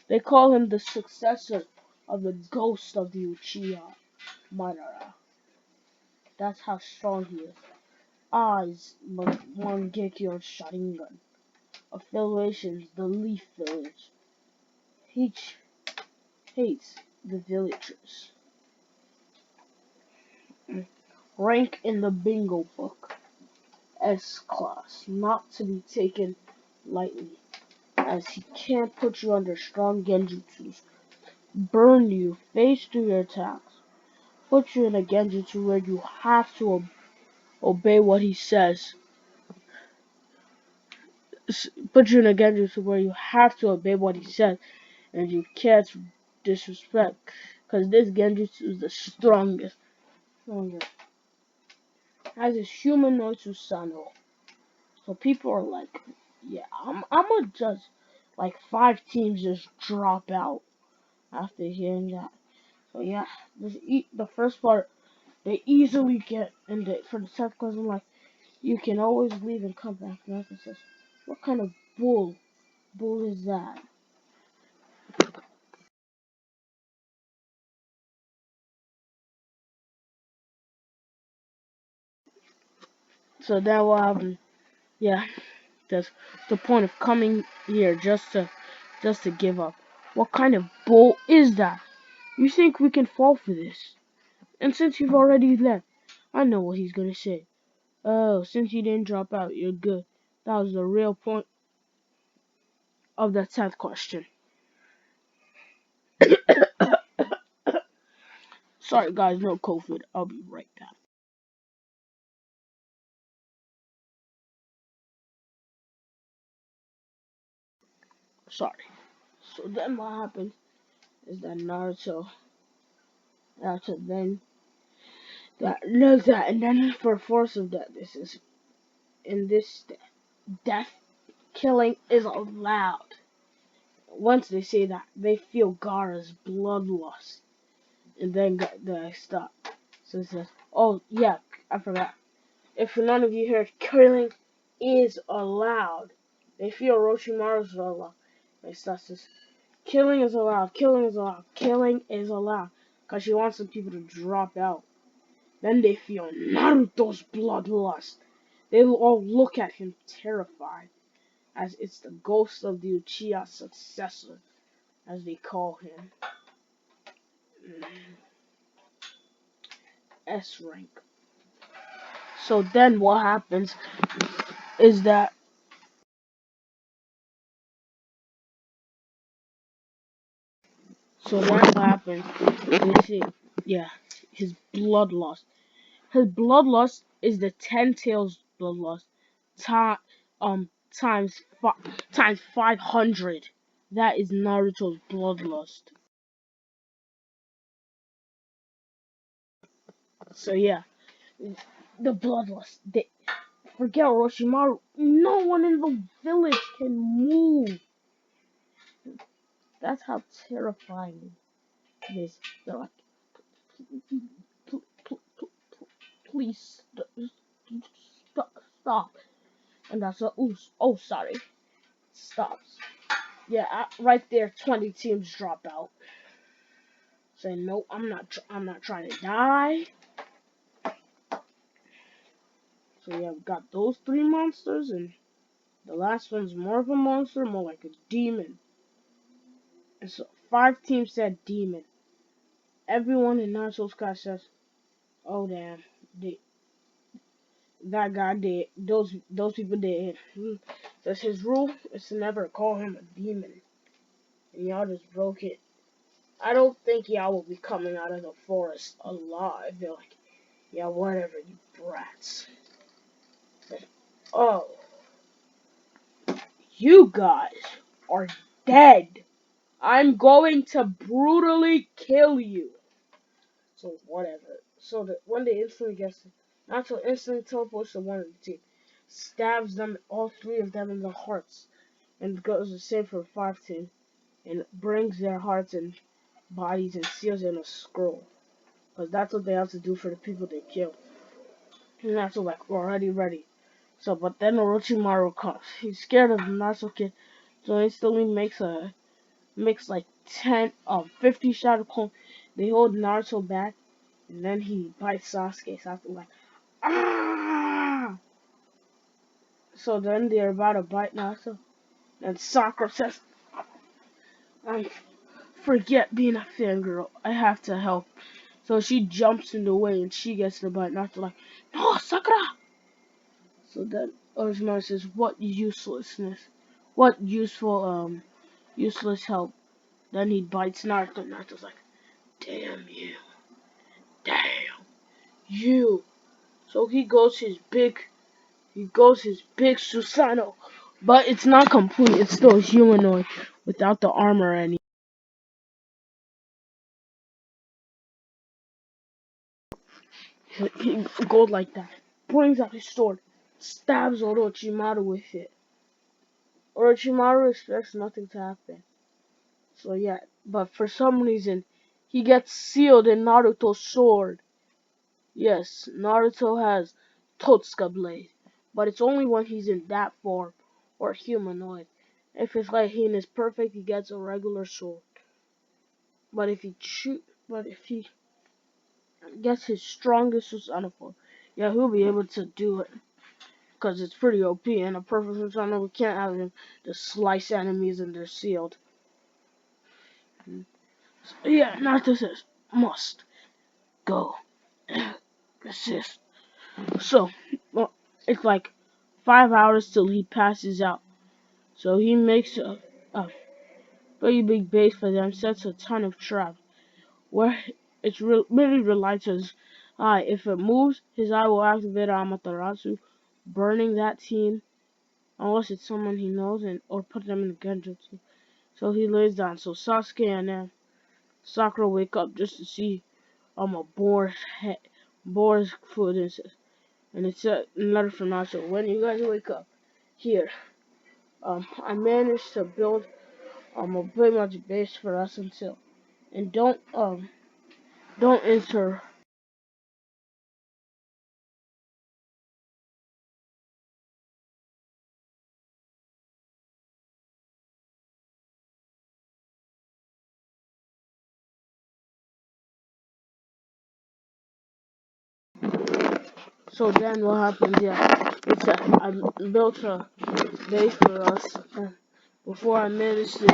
they call him the successor of the ghost of the Uchiha Madara. That's how strong he is. Eyes, Mangekyo and Sharingan. Affiliations, the Leaf Village. He hates the villagers. Rank in the bingo book. S class, not to be taken lightly, as he can't put you under strong genjutsus, burn you, phase through your attacks, put you in a genjutsu where you have to obey what he says, put you in a genjutsu where you have to obey what he says, and you can't disrespect, because this genjutsu is the strongest. As is human no Susano. So people are like, yeah, I'm gonna just like 5 teams just drop out after hearing that. So yeah, the first part they easily get, and for the second question, like you can always leave and come back. And it says, what kind of bull is that? So that will happen. Yeah, that's the point of coming here just to give up. What kind of bull is that? You think we can fall for this? And since you've already left, I know what he's gonna say. Oh, since you didn't drop out, you're good. That was the real point of the 10th question. Sorry, guys, no COVID. I'll be right back. Sorry. So then what happens is that Naruto then that knows that, and then for force of death, this is in this death killing is allowed. Once they say that, they feel Gaara's bloodlust, and then they stop. So it says, "Oh yeah, I forgot. If none of you heard, killing is allowed." They feel Orochimaru's bloodlust. They start says, "Killing is allowed. Killing is allowed. Killing is allowed," because she wants some people to drop out. Then they feel Naruto's bloodlust. They all look at him terrified, as it's the ghost of the Uchiha successor, as they call him. S rank. So then what happens is that so then what happens is they say, yeah, his bloodlust. His bloodlust is the 10 tails bloodlust ti- times times 500. That is Naruto's bloodlust. So yeah, the bloodlust. Forget Orochimaru. No one in the village can move. That's how terrifying it is. They're like, please stop. And that's a ooh, oh sorry, stops. Yeah, right there, 20 teams drop out. Saying no, I'm not trying to die. So yeah, we've got those three monsters, and the last one's more of a monster, more like a demon. And so 5 teams said demon. Everyone in Naruto Sky says, "Oh damn, they, that guy did. Those people did." That's his rule is to never call him a demon, and y'all just broke it. I don't think y'all will be coming out of the forest alive. They're like, yeah, whatever, you brats. Oh, you guys are dead. I'm going to brutally kill you. So whatever. So that when they instantly gets Naruto instantly teleports to one of the team, stabs them, all three of them in the hearts, and goes the same for 5 team, and brings their hearts and bodies and seals in a scroll. Because that's what they have to do for the people they kill. And Naruto like already ready. So but then Orochimaru comes. He's scared of Naruto kid, so he instantly makes like 50 shadow clone. They hold Naruto back, and then he bites Sasuke. Sasuke like, ah! So then they're about to bite Naruto, and Sakura says, I forget being a fangirl. I have to help. So she jumps in the way, and she gets the bite. Naruto like, no, Sakura! So then Orochimaru says, what uselessness. What useless help. Then he bites Naruto. Naruto's like, damn you. Damn you. So he goes his big Susanoo. But it's not complete. It's still humanoid without the armor any. He goes like that. Brings out his sword. Stabs Orochimaru with it. Orochimaru expects nothing to happen. So yeah, but for some reason, he gets sealed in Naruto's sword. Yes, Naruto has Totsuka blade, but it's only when he's in that form or humanoid. If it's like he is perfect, he gets a regular sword. But if he gets his strongest Susanoo form, yeah, he'll be able to do it because it's pretty OP. And a perfect Susanoo, we can't have him to slice enemies and they're sealed. So, yeah, Naruto says must go assist. So, well, it's like 5 hours till he passes out. So he makes a very big base for them, sets a ton of traps. Where it's really relies on his eye. If it moves, his eye will activate Amaterasu, burning that team, unless it's someone he knows, and or put them in the Genjutsu. So he lays down. So Sasuke and then Sakura wake up just to see a boar's foot and it's a letter from Naruto. When you guys wake up, here, I managed to build a pretty much base for us until and don't enter. So then what happens? Yeah, it's I built a base for us before I managed to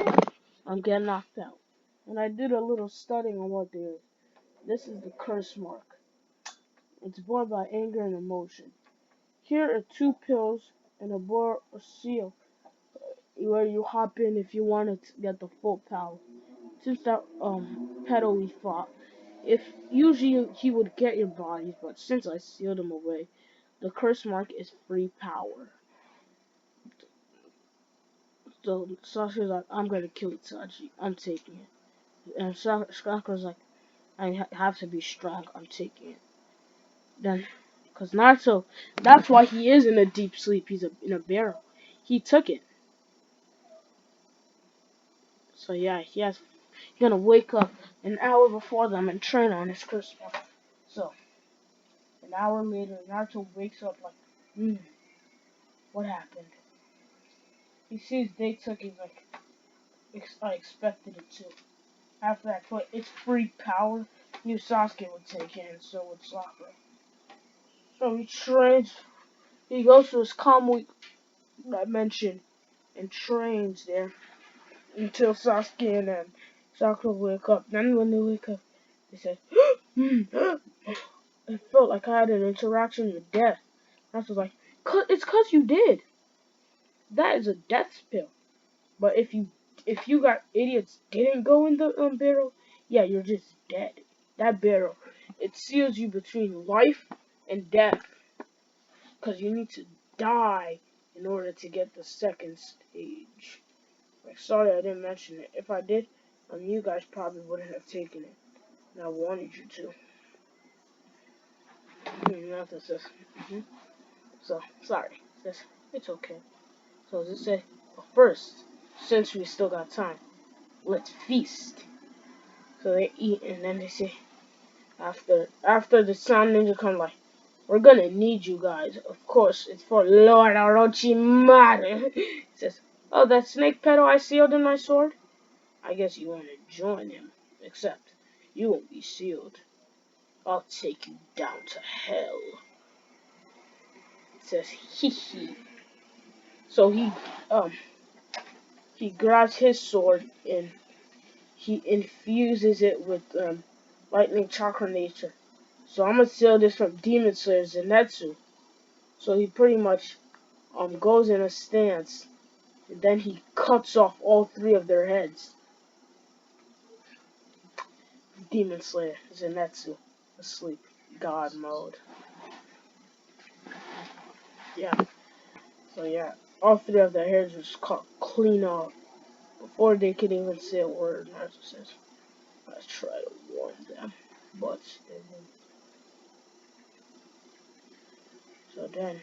get knocked out, and I did a little studying on what there is. This is the curse mark. It's born by anger and emotion. Here are 2 pills and a seal where you hop in if you want to get the full power. Since that petal we fought, if usually he would get your bodies, but since I sealed him away, the curse mark is free power. So Sasuke's like, I'm gonna kill Itachi. I'm taking it. And Sakura's like, have to be strong. I'm taking it. Then Cause Naruto, that's why he is in a deep sleep. He's in a barrel. He took it. So yeah, he's gonna wake up an hour before them and train on his curse spell. So an hour later, Naruto wakes up like, what happened? He sees they took it like I expected it to. After that, but its free power, knew Sasuke would take it, and so would Sakura. So he trains. He goes to his calm week that I mentioned and trains there until Sasuke and Sakura wake up. Then when they wake up, they said, "It felt like I had an interaction with death." I was like, "It's 'cause you did. That is a death spell. But if you got idiots didn't go in the barrel, yeah, you're just dead. That barrel, it seals you between life and death, 'cause you need to die in order to get the second stage." Like, sorry I didn't mention it. If I did, you guys probably wouldn't have taken it. And I wanted you to. Nothing says. So sorry. It's okay. So as I said, but first, since we still got time, let's feast. So they eat, and then they say, after the Sound Ninja come like, we're gonna need you guys. Of course, it's for Lord Orochimaru. He says, oh, that snake petal I sealed in my sword? I guess you wanna join him. Except, you won't be sealed. I'll take you down to hell. It says, hee hee. So he grabs his sword and he infuses it with lightning chakra nature. So I'm gonna seal this from Demon Slayer Zenitsu. So he pretty much goes in a stance, and then he cuts off all three of their heads. Demon Slayer Zenitsu, asleep, God mode. Yeah. So yeah, all three of their heads was cut clean off before they could even say a word. Naruto says, "I try to warn them, but they won't." So then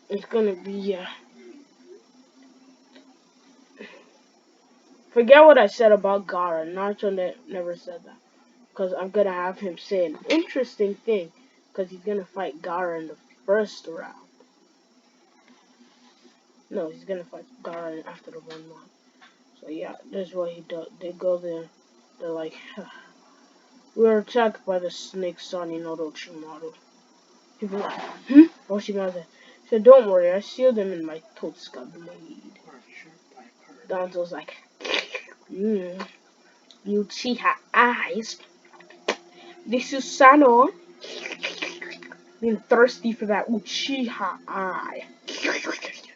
it's gonna be forget what I said about Gara. Naruto never said that. Because I'm going to have him say an interesting thing. Because he's going to fight Gara in the first round. No, he's going to fight Gara after the 1-1. So yeah, that's what he does. They go there. They're like, we were attacked by the snake son in Orochimaru. People are like, Orochimaru said, don't worry, I sealed him in my Totsuka blade. Danzo's like, Uchiha eyes. This is Sano. Being thirsty for that Uchiha eye.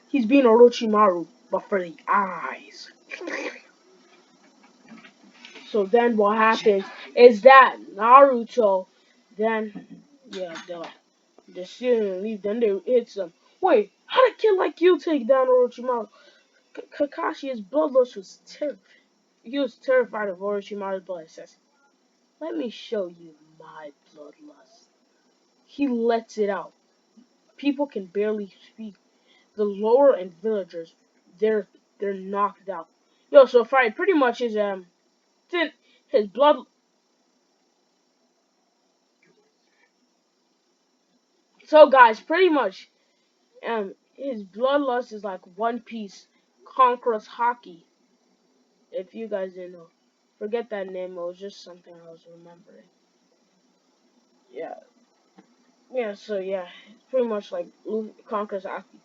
He's being Orochimaru, but for the eyes. So then what happens is that Naruto, then, yeah, they're still and leave, then they hit some. Wait, how did a kid like you take down Orochimaru? Kakashi, his bloodlust was terrified. He was terrified of Orochimaru's blood. He says, let me show you my bloodlust. He lets it out. People can barely speak. The lower and villagers, they're knocked out. Yo, so Fry pretty much is his blood. So guys, pretty much his bloodlust is like One Piece conquers hockey. If you guys didn't know, forget that name. It was just something I was remembering. Yeah, yeah. So yeah, it's pretty much like Luffy conquers hockey,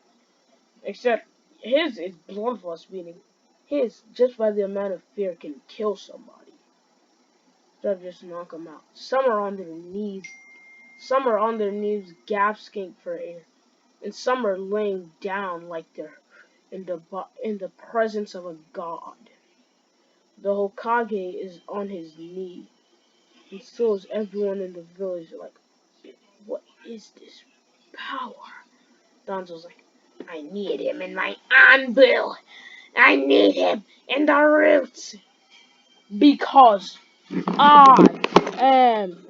except his is bloodlust, meaning his just by the amount of fear can kill somebody. Instead of just knock them out. Some are on their knees gasping for air, and some are laying down like they're in the presence of a god. The Hokage is on his knee, and so is everyone in the village. Like, what is this power? Donzo's like, I need him in my anvil. I need him in the roots because I am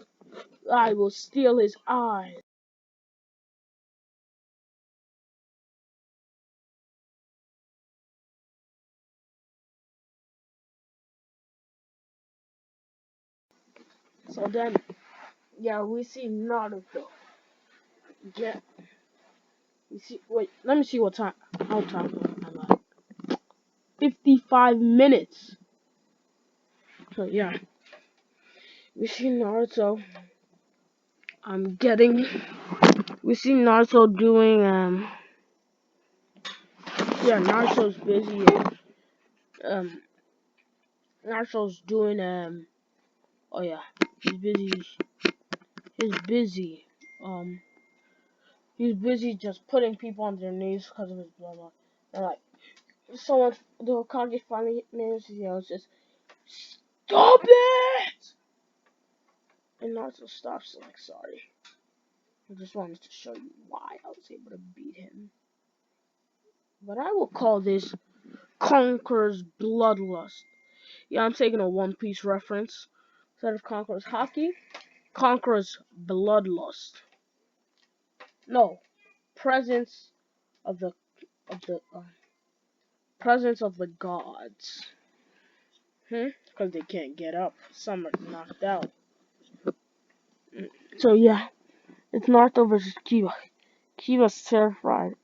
I will steal his eyes. So then, yeah, we see Naruto. Yeah, we see. Wait, let me see what time. How time am I? 55 minutes. So yeah, we see Naruto. I'm getting. We see Naruto doing. Yeah, Naruto's busy. Um, Naruto's doing. Oh yeah, he's busy. He's busy. Um, he's busy just putting people on their knees because of his bloodline. And like, someone, the Hokage finally names his yells, says, "Stop it!" And Naruto stops, like, sorry. I just wanted to show you why I was able to beat him. But I will call this Conqueror's Bloodlust. Yeah, I'm taking a One Piece reference. Instead of Conqueror's Hockey, Conqueror's Bloodlust. No, presence of the of the presence of the gods. Because they can't get up. Some are knocked out. So yeah, it's Naruto versus Kiba. Kiba's terrified,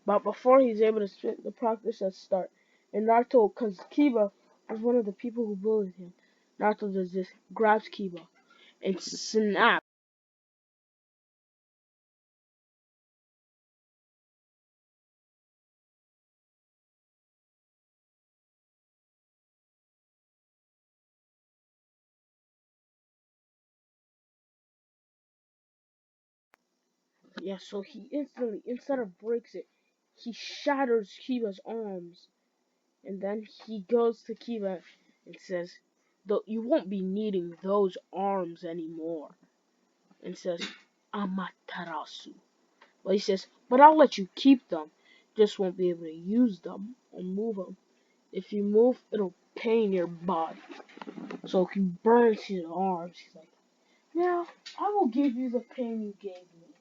but before he's able to spit, the practice has start. And Naruto, because Kiba was one of the people who bullied him, Naruto does this, grabs Kiba, and snaps. Yeah, so he instantly, instead of breaks it, he shatters Kiba's arms. And then he goes to Kiba and says, "Though you won't be needing those arms anymore." And says, "Amaterasu." Well, he says, "But I'll let you keep them. Just won't be able to use them or move them. If you move, it'll pain your body." So he burns his arms. He's like, "Now, I will give you the pain you gave me.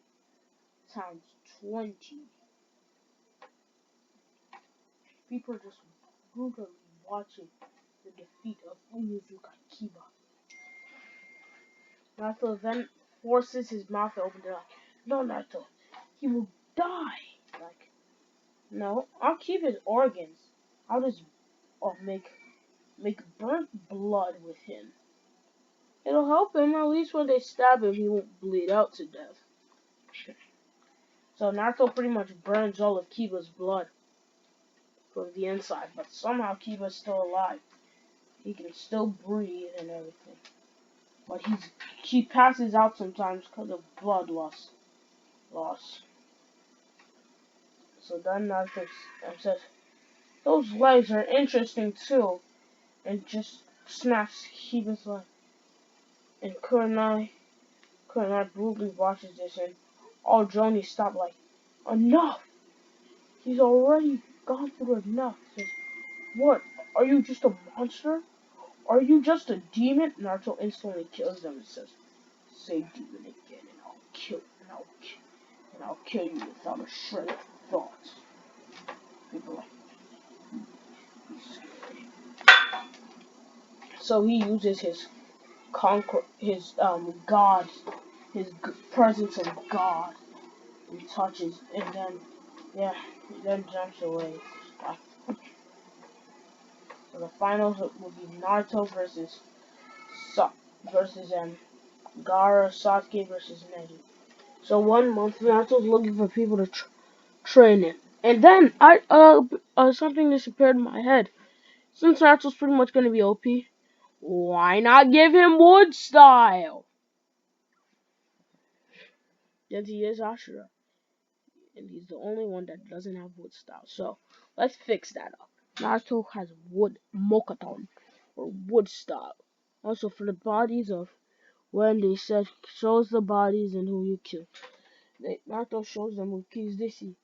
Times 20. People are just brutally watching the defeat of Uchiha Kiba. Naruto then forces his mouth to open. They're like, "No, Naruto, he will die." Like, "No, I'll keep his organs. I'll just make burnt blood with him. It'll help him. At least when they stab him, he won't bleed out to death." So Naruto pretty much burns all of Kiba's blood from the inside, but somehow Kiba's still alive. He can still breathe and everything. But he passes out sometimes because of blood loss. So then Naruto says, "Those legs are interesting too," and just snaps Kiba's leg. And Kurenai brutally watches this, and all Johnny stop like, "Enough! He's already gone through enough." He says, "What? Are you just a monster? Are you just a demon?" Naruto instantly kills them and says, "Say demon again, and I'll kill you without a shred of thought." People are like, "He's scary." So he uses his God, presence of God, and touches, and then yeah, he then jumps away. Uh, so the finals will be Naruto Sa- versus Gaara, Sasuke versus Neji. So 1 month Naruto's looking for people to train him, and then something just appeared in my head. Since Naruto's pretty much gonna be OP, why not give him wood style? Since he is Ashura, and he's the only one that doesn't have wood style. So let's fix that up. Naruto has wood mokaton, or wood style. Also for the bodies of when they said shows the bodies and who you kill. Naruto shows them who kills. They see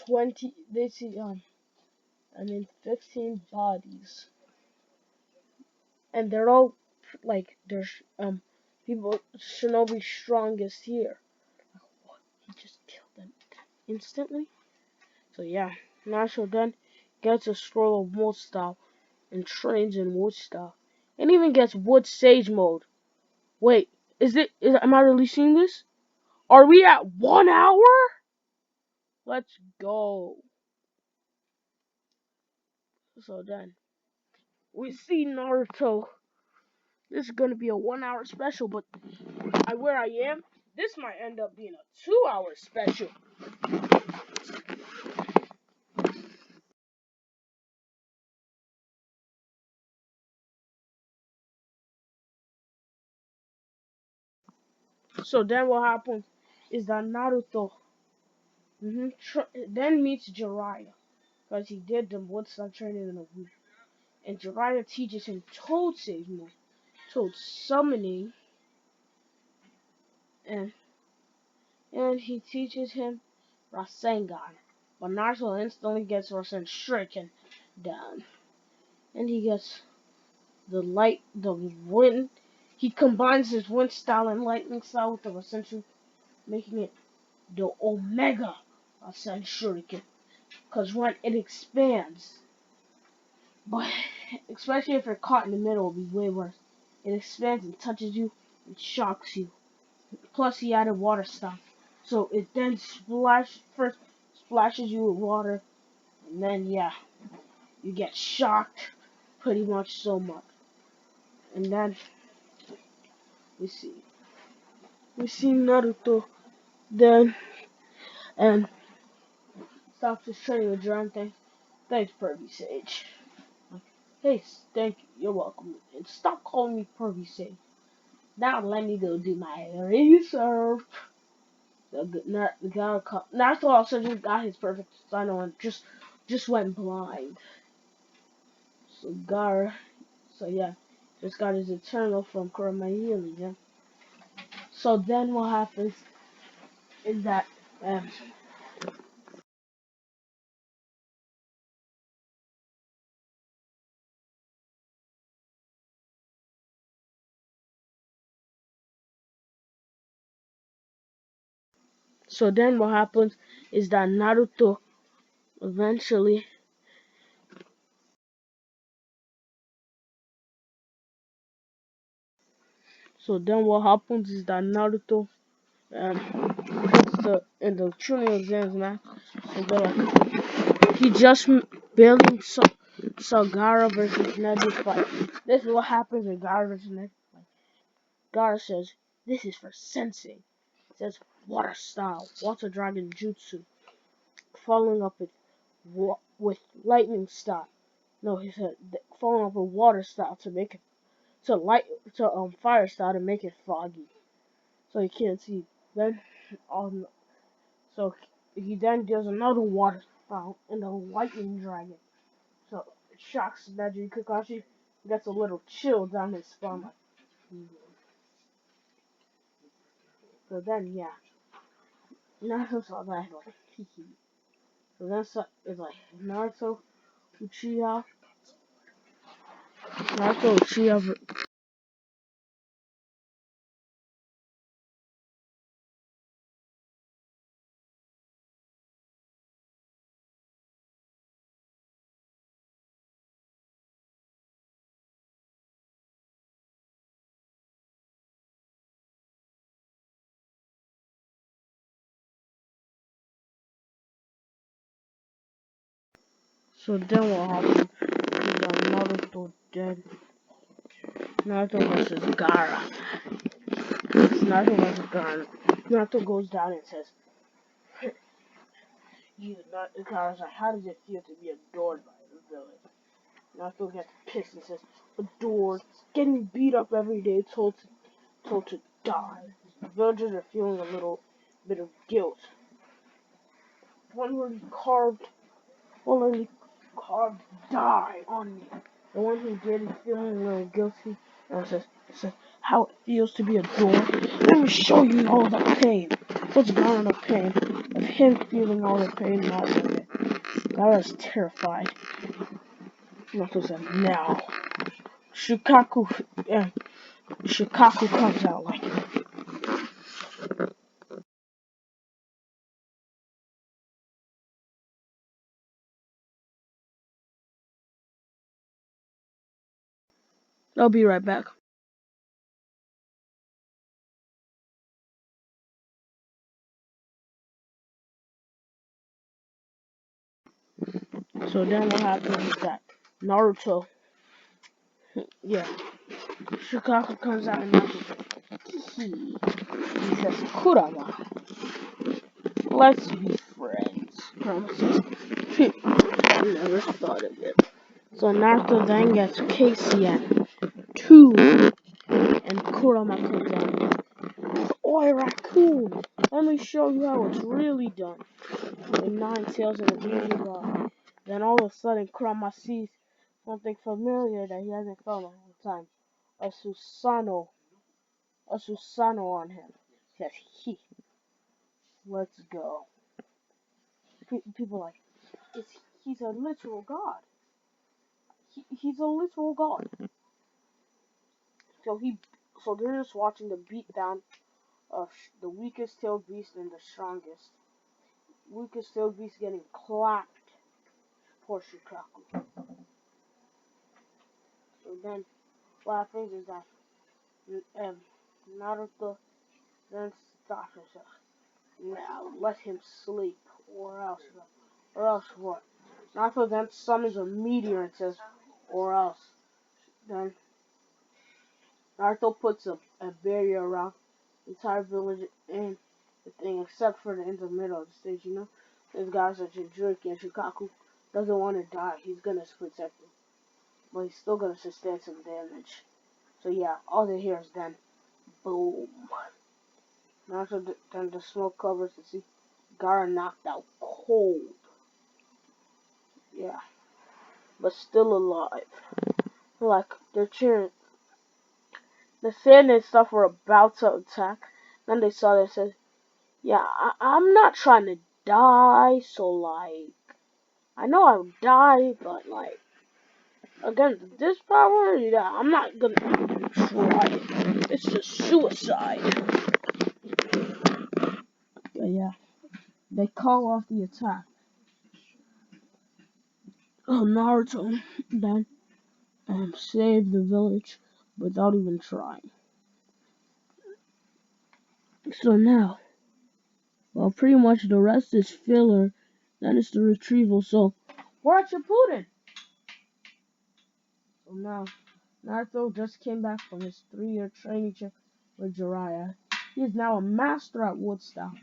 20. They see and then 15 bodies, and they're all like there's people shinobi strongest here. What? He just killed them instantly? So yeah, Naruto then gets a scroll of wood style and trains in wood style. And even gets wood sage mode. Wait, am I releasing this? Are we at 1 hour? Let's go. So then we see Naruto. This is gonna be a 1 hour special, but where I am, this might end up being a 2 hour special. So then what happens is that Naruto then meets Jiraiya because he did the wood style training in a week, and Jiraiya teaches him Toad Sage mode, Toad summoning, and he teaches him Rasengan. But Naruto instantly gets Rasen stricken down. And he gets the wind. He combines his wind style and lightning style with the Rasen, making it the Omega Rasen Shuriken. Because when it expands, but especially if you're caught in the middle, it'll be way worse. It expands and touches you and shocks you. Plus, he added water style. So it then first splashes you with water, and then yeah, you get shocked pretty much so much. And then we see Naruto then and stops his training with Jiran. Thanks, Pervy Sage. Hey, thank you. You're welcome. And stop calling me Pervy Sage. Now let me go do my research. The guy Naruto also just got his perfect final and just went blind. So yeah, just got his eternal from Kurama. Yeah. So then what happens is that um, so then what happens is that Naruto eventually. So then what happens is that Naruto gets in the Chunin exams, man. And they're like, he just barely saw Gaara versus Neji fight. This is what happens in Gaara versus Neji fight. Gaara says, "This is for sensei." It says water style, water dragon jutsu, following up with lightning style. No, he said following up with water style to make it fire style to make it foggy, so you can't see. Then on so he then does another water style and a lightning dragon. So it shocks Neji. Kakashi gets a little chill down his spine. Like, so then yeah, Naruto saw that like hee hee. So then it's like Uchiha, Naruto Uchiha. So then what happened is that Naruto dead. Naruto versus Gaara. Naruto versus Gaara. Naruto goes down and says, Gaara's like, how does it feel to be adored by the village? Naruto gets pissed and says, adored, getting beat up every day, told to die. The villagers are feeling a little bit of guilt. One who carved die on me. The one who did is feeling a little guilty and says how it feels to be adored. Let me show you all the pain. What's gone on the pain of him feeling all the pain not doing it. Gaara's terrified. Naruto said, now. Shukaku, Shikaku comes out like that. I'll be right back. So then what happens is that Naruto, yeah, Shikaku comes out and he says, Kurama, let's be friends. Kurama says, I never thought of it. So Naruto then gets Casey at 2, and Kurama comes out. Oi, raccoon, let me show you how it's really done. And Nine Tails and the Beaver God. Then all of a sudden, Kurama sees something familiar that he hasn't felt in a long time. A Susanoo on him. He says, let's go. People are like, he's a literal god. He's a literal god. So so they're just watching the beatdown of the weakest tailed beast and the strongest. Weakest tailed beast getting clapped. Poor Shikaku. So then what happens is that Naruto then stops himself. Now let him sleep, or else what? Naruto then summons a meteor and says, or else. Then Naruto puts a barrier around the entire village and the thing, except for in the middle of the stage. This guy's such a jerk, and Shikaku doesn't want to die. He's gonna protect him, but he's still gonna sustain some damage. So yeah, all they hear is then boom. Naruto then the smoke covers to see Gaara knocked out cold. Yeah, but still alive. Like they're cheering. The Sand and stuff were about to attack. Then they saw this and said, yeah, I'm not trying to die, so like, I know I'll die, but like, against this power, yeah, I'm not gonna try it. It's just suicide. But yeah, they call off the attack. Oh, Naruto then saved the village without even trying. So now, well, pretty much the rest is filler. Then it's the retrieval. So, we're at Shippuden. So now, Naruto just came back from his 3-year training trip with Jiraiya. He is now a master at wood style,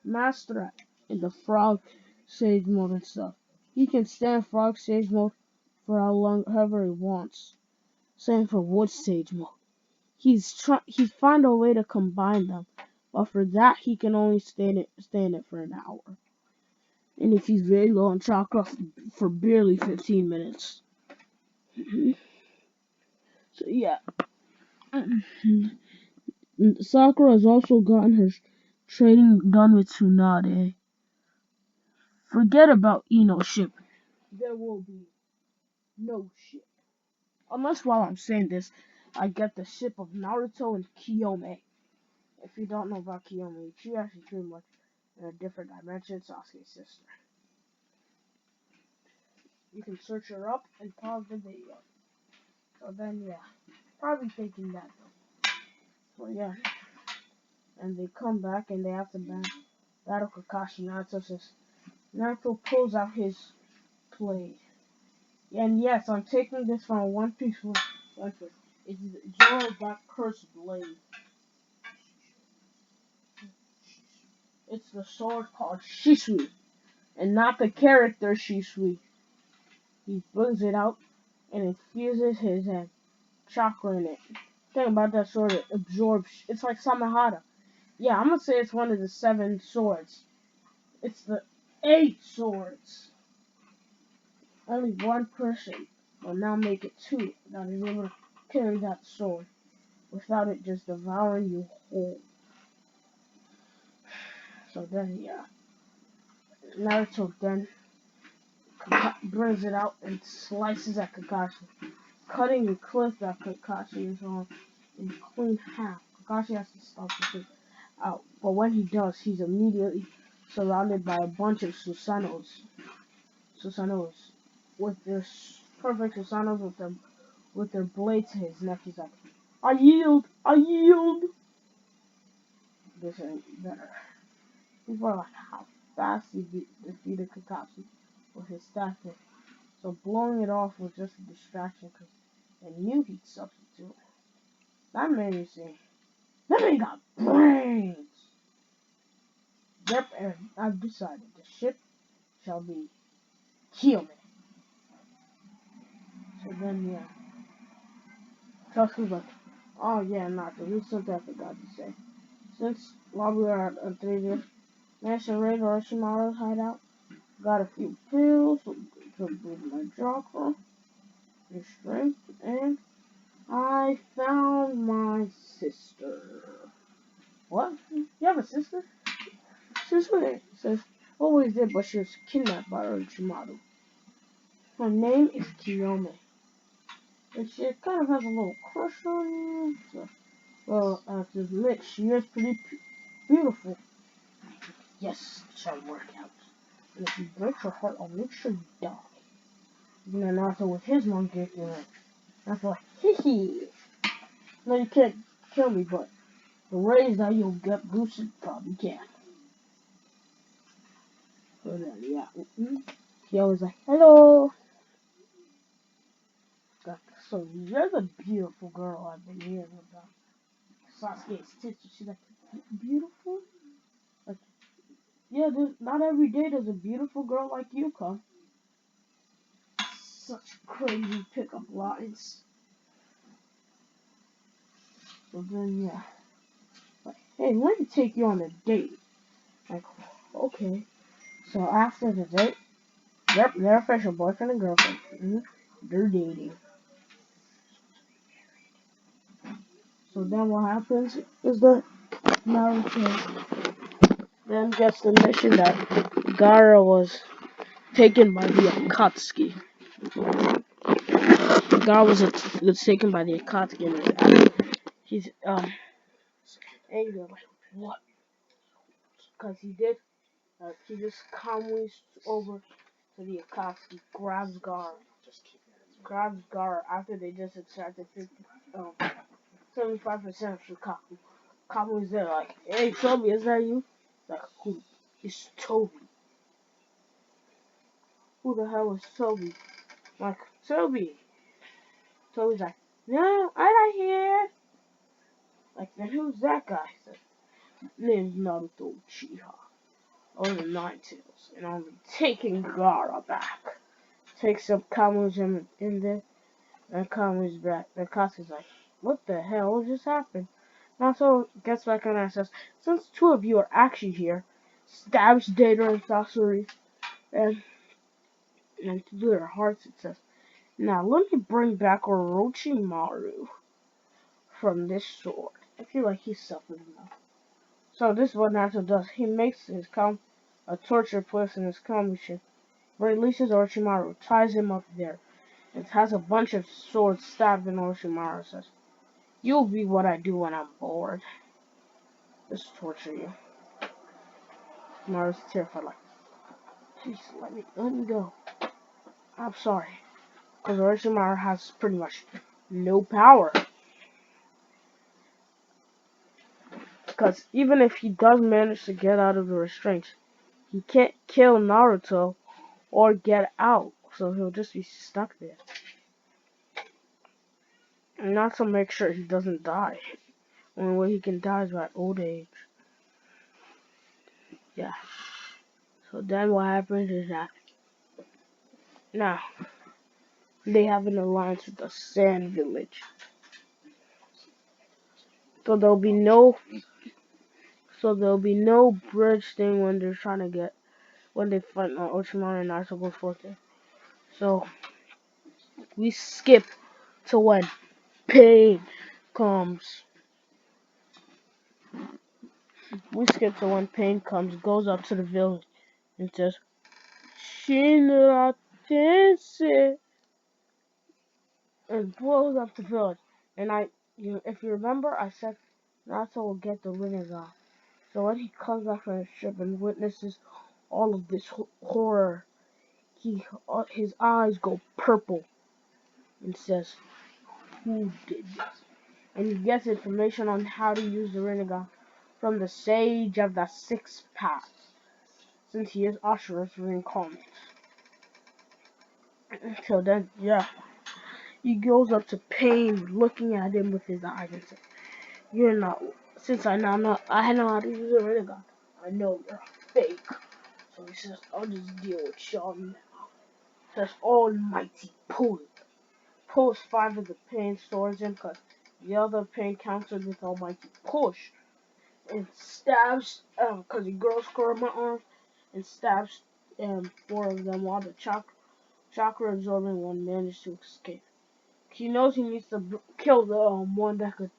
master at in the frog sage mode and stuff. He can stand frog sage mode for how long, however he wants. Same for wood sage mode. He's found a way to combine them, but for that he can only stay in it for an hour. And if he's very low on chakra, for barely 15 minutes. So yeah. Sakura has also gotten her training done with Tsunade. Forget about Ino ship. There will be no ship. Unless while I'm saying this, I get the ship of Naruto and Kiyome. If you don't know about Kiyome, she actually pretty much in a different dimension, Sasuke's sister. You can search her up and pause the video. So then yeah, probably thinking that though. So yeah. And they come back and they have to battle Kakashi. Naruto pulls out his blade. And yes, I'm taking this from a One Piece reference. It's Zoro got cursed blade. It's the sword called Shisui, and not the character Shisui. He brings it out and infuses his chakra in it. Thing about that sword, it absorbs. It's like Samahara. Yeah, I'm gonna say it's one of the 7 swords. It's the 8 swords. Only one person will now make it 2 that is able to carry that sword without it just devouring you whole. So then, yeah, Naruto then brings it out and slices at Kakashi, cutting the cliff that Kakashi is on in clean half. Kakashi has to stop the thing out. But when he does, he's immediately surrounded by a bunch of Susanos, with their perfect Susanos with their blades to his neck. He's like, I yield! I yield! This ain't better. People are like how fast he defeated Kakashi with his staff. So blowing it off was just a distraction because they knew he'd substitute. That made me say, that man got brains! Yep, and I've decided the ship shall be Kiyome. So then, yeah. Sasuke's like, oh yeah, not the real something I forgot to say. Since while we were at 3D, managed to raid Orochimaru's hideout, got a few pills to boost my chakra and strength, and I found my sister. What? You have a sister? Sister says, always did, but she was kidnapped by Orochimaru. Her name is Kiyome. And she kind of has a little crush on you. So, well, I have to admit, she is pretty beautiful. Yes, it shall work out. And if you break her heart, I'll make sure you die. And then Naruto with his monkey, you know, Naruto's like, hee hee. No, you can't kill me, but the raise that you'll get boosted probably can. So then, yeah. He always like, hello. Like, so you're the beautiful girl I've been hearing about. Sasuke's sister, she's like, beautiful? Like, yeah, not every day does a beautiful girl like you come. Such crazy pickup lines. So then, yeah. Like, hey, let me take you on a date. Like, okay. So after the date, they're official boyfriend and girlfriend. They're dating. So then what happens is that Naruto then gets the mission that Gaara was taken by the Akatsuki. Gaara was taken by the Akatsuki and he's angry like what? Because he just calmly over to the Akatsuki, grabs Gaara after they just extracted 75% of Shukaku. Kamu's there like, hey Toby, is that you? Like, who? It's Toby. Who the hell is Toby? Like, Toby. Toby's like, no, I'm not here. Like, then who's that guy? Said, name's Naruto Uchiha. Or the Nine Tails. And I'll be taking Gaara back. Takes up Kamu's in there. And Kamu's back. The Katsu's like, what the hell? What just happened? Naruto gets back on and says, since two of you are actually here, stabs Data and Sasori. And to their hearts it says, now let me bring back Orochimaru from this sword. I feel like he's suffering enough. So this is what Naruto does. He makes a torture place in his commission, releases Orochimaru, ties him up there, and has a bunch of swords stabbed in Orochimaru. Says, "You'll be what I do when I'm bored. Just torture you." Maru's terrified, like, "Please let me go. I'm sorry." Because Orochimaru has pretty much no power. Because even if he does manage to get out of the restraints, he can't kill Naruto or get out, so he'll just be stuck there. And not to make sure he doesn't die. Only way he can die is by old age. Yeah. So then what happens is that now they have an alliance with the Sand Village. So there'll be no bridge thing when they're trying to when they fight Orochimaru and Naruto go forth there. So we skip to when pain comes. Goes up to the village and says, Shinra Tensei, and blows up the village. And if you remember, I said Naruto will get the Rinnegan. So when he comes back from his trip and witnesses all of this horror, his eyes go purple and says, "Who did this?" And he gets information on how to use the Rinnegan from the Sage of the Six Paths, since he is Ashura's reincarnate. So then, yeah, he goes up to Pain, looking at him with his eyes, and says, "You're not. Since I know how to use the Rinnegan, I know you're fake." So he says, "I'll just deal with y'all now." Says Almighty pulls 5 of the Pain swords in, cause the other Pain countered with Almighty push and stabs, cause he grows Kurama arms and stabs 4 of them while the chakra absorbing one managed to escape. He knows he needs to kill the one that could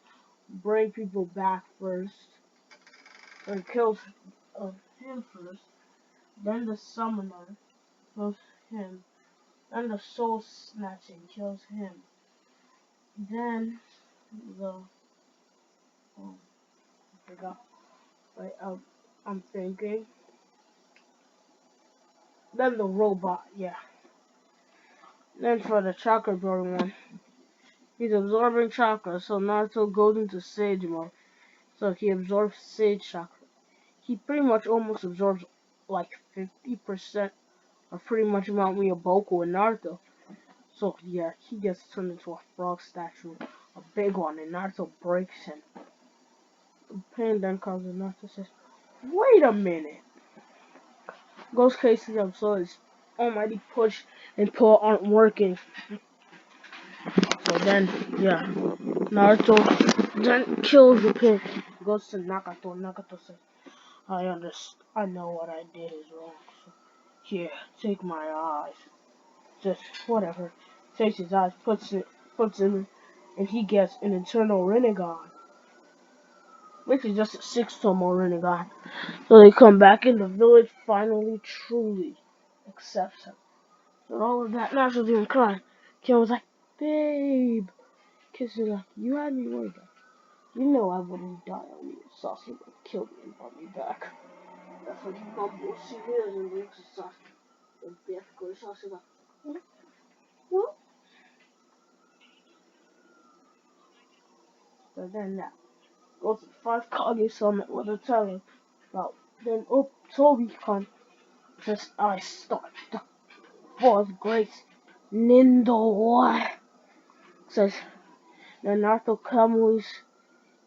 bring people back first, or kills him first. Then the summoner kills him. Then the soul snatching kills him. Then the I forgot. Wait, I'm thinking. Then the robot, yeah. Then for the chakra absorbing one, he's absorbing chakra, so Naruto goes into Sage mode. So he absorbs Sage chakra. He pretty much almost absorbs like 50% of pretty much Mount Miyaboku in Naruto. So yeah, he gets turned into a frog statue, a big one, and Naruto breaks him. Pain then comes and Naruto says, "Wait a minute." Ghost cases absorbs almighty push and pull aren't working. So then, yeah, Naruto then kills the pig. Goes to Nagato. Nagato says, I know what I did is wrong. So, here, take my eyes. Just whatever. Takes his eyes, puts him, and he gets an eternal Rinnegan, which is just a 6-tomo Rinnegan. So they come back in the village, finally, truly accepts him. So all of that, Naruto's even crying. Kyo was like, "Babe." Kiss is like, "You had me worried. You know I wouldn't die on you. Sasuke would have killed me and brought me back." That's when he mumbles, she hears and brings to Sasuke. And basically Sasuke's like, "What?" So then that goes to the 5 Kage Summit where they're telling about then Toby Khan says, "I start the 4th Grace Nindo War." Says then Naruto Kamui's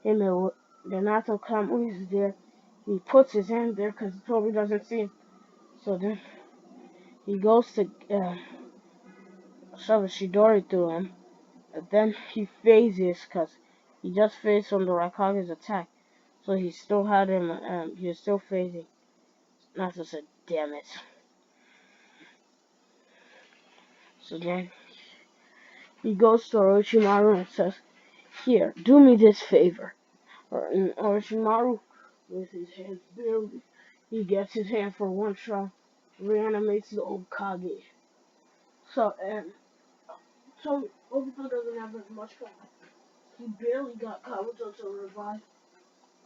him and then Naruto Kamui's there. He puts his hand there because Toby doesn't see him. So then he goes to shove a Shidori through him. But then he phases because he just phased from the Raikage's attack. So he still had him, he was still phasing. Naruto said, "Damn it." So then he goes to Orochimaru and says, "Here, do me this favor." And Orochimaru, with his hands barely, he gets his hand for one shot, reanimates the old Kage. So, so Obito doesn't have as much power. He barely got Kabuto to revive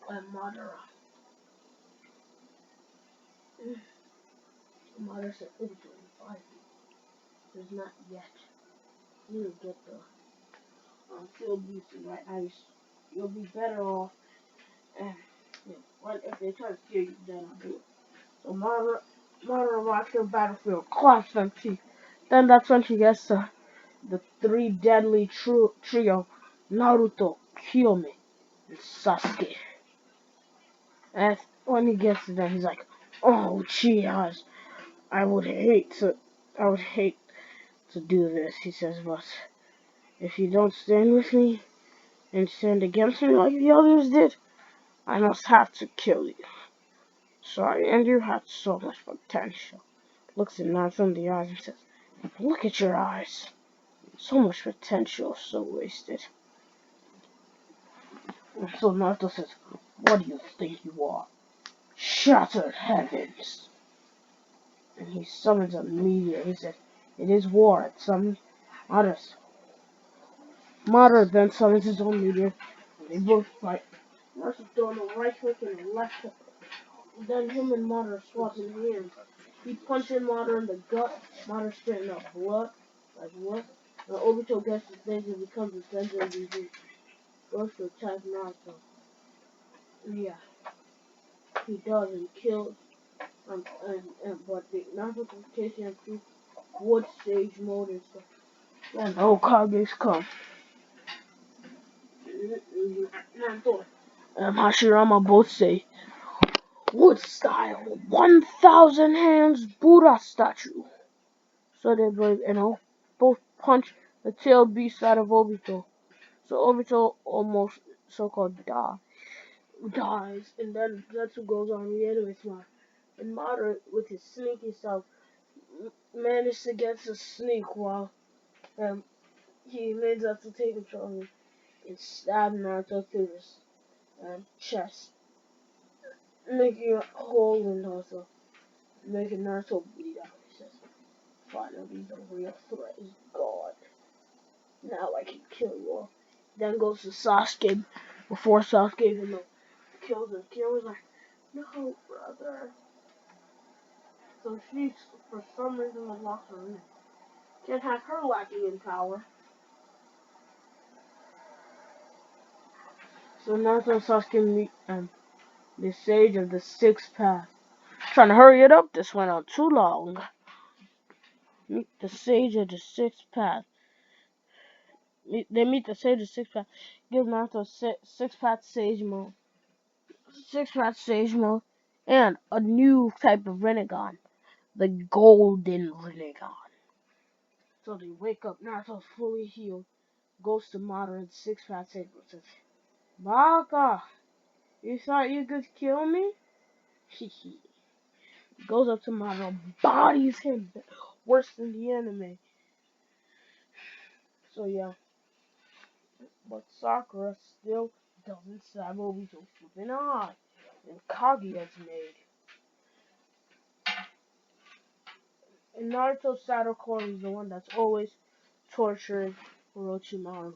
Madara. Madara said, "Obito, revive me." Says, "Not yet. You need to get the field boosted right now. You'll be better off. And if they try to steal you, then I'll do it." So Madara walks to the battlefield, claps them teeth. Then that's when she gets the 3 deadly trio, Naruto, Kiyome, and Sasuke. And when he gets to them, he's like, "Oh, Uchihas, I would hate to, I would hate to do this." He says, "But if you don't stand with me and stand against me like the others did, I must have to kill you. Sorry, and you had so much potential." Looks at Naruto in the eyes and says, "Look at your eyes. So much potential, so wasted." And so Naruto says, "What do you think you are? Shattered heavens." And he summons a meteor. He said, "It is war." It summons others. Madara then summons his own leader. And they both fight. Naruto throwing a right hook and a left hook. Then him and Madara swapping hands. He punching Madara in the gut. Madara spitting up blood. Like what? Now Obito gets his things and becomes the center of the group. Goes to attack Naruto. Yeah, he does and kills. But the Naruto chasing him through wood stage mode and stuff. Then Hokage's come. Naruto and Hashirama both say, wood style, 1,000 hands Buddha statue. So they both punch the tailed beast out of Obito. So Obito almost so-called dies, and then Zetsu goes on reiterates Madara. And Madara, with his sneaky self, managed to get to sneak while he leans up to take control of him and stab Naruto through his chest, making a hole in Naruto, making Naruto bleed out. He says, finally the real threat is gone. Now I can kill you all. Then goes to Sasuke before Sasuke even kills him. Kyo's like, no, brother. So she, for some reason, has lost her ring. Can't have her lacking in power. So Naruto and Sasuke meet the Sage of the Sixth Path. Trying to hurry it up, this went on too long. Meet the Sage of the Sixth Path. They meet the Sage of the Sixth Path. Give Naruto Sixth Path Sage mode. Sixth Path Sage mode. And a new type of Rinnegan. The Golden Rinnegan. So they wake up, Naruto's fully healed. Goes to Madara and Sixth Path Sage mode. Says, Baka, you thought you could kill me? Hehe. Goes up to Madara, bodies him worse than the anime. So yeah, but Sakura still doesn't stab Obito flipping eye, and Kaguya's made. And Naruto's shadow clone is the one that's always torturing Orochimaru.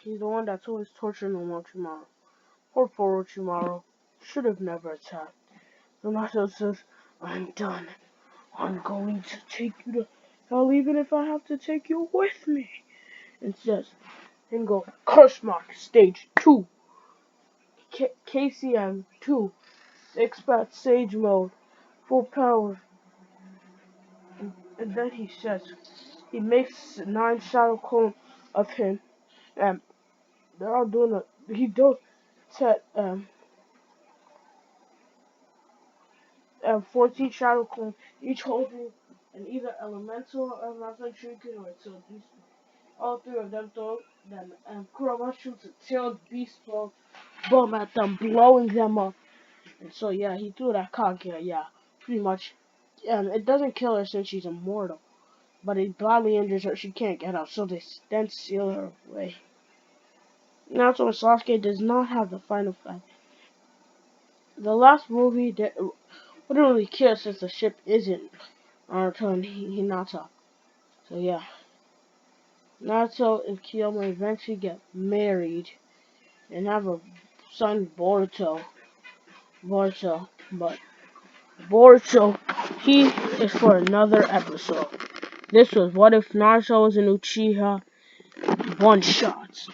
He's the one that's always torturing Orochimaru. Poor Orochimaru should have never attacked. So Naruto says, I'm done. I'm going to take you to hell even if I have to take you with me. And says, and go, curse mark, stage 2. KCM 2. Six-path sage mode. Full power. And then he says, he makes 9 shadow clone of him. And they're all doing it. He does set 14 shadow clones, each holding an either elemental or Rasen Shuriken or a tailed beast. All 3 of them throw them, and Kurama shoots a tailed beast bomb at them, blowing them up. And so yeah, he threw that Kaguya, yeah, pretty much. It doesn't kill her since she's immortal, but it badly injures her. She can't get up, so they then seal her away. Naruto and Sasuke does not have the final fight. The last movie, we don't really care since the ship isn't Naruto and Hinata. So yeah, Naruto and Kiyoma eventually get married and have a son, Boruto. But Boruto, he is for another episode. This was What If Naruto was an Uchiha one shots,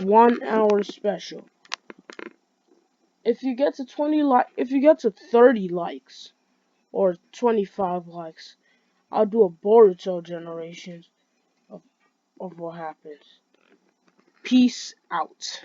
1 hour special. If you get to 30 likes or 25 likes, I'll do a Boruto generation of what happens. Peace out.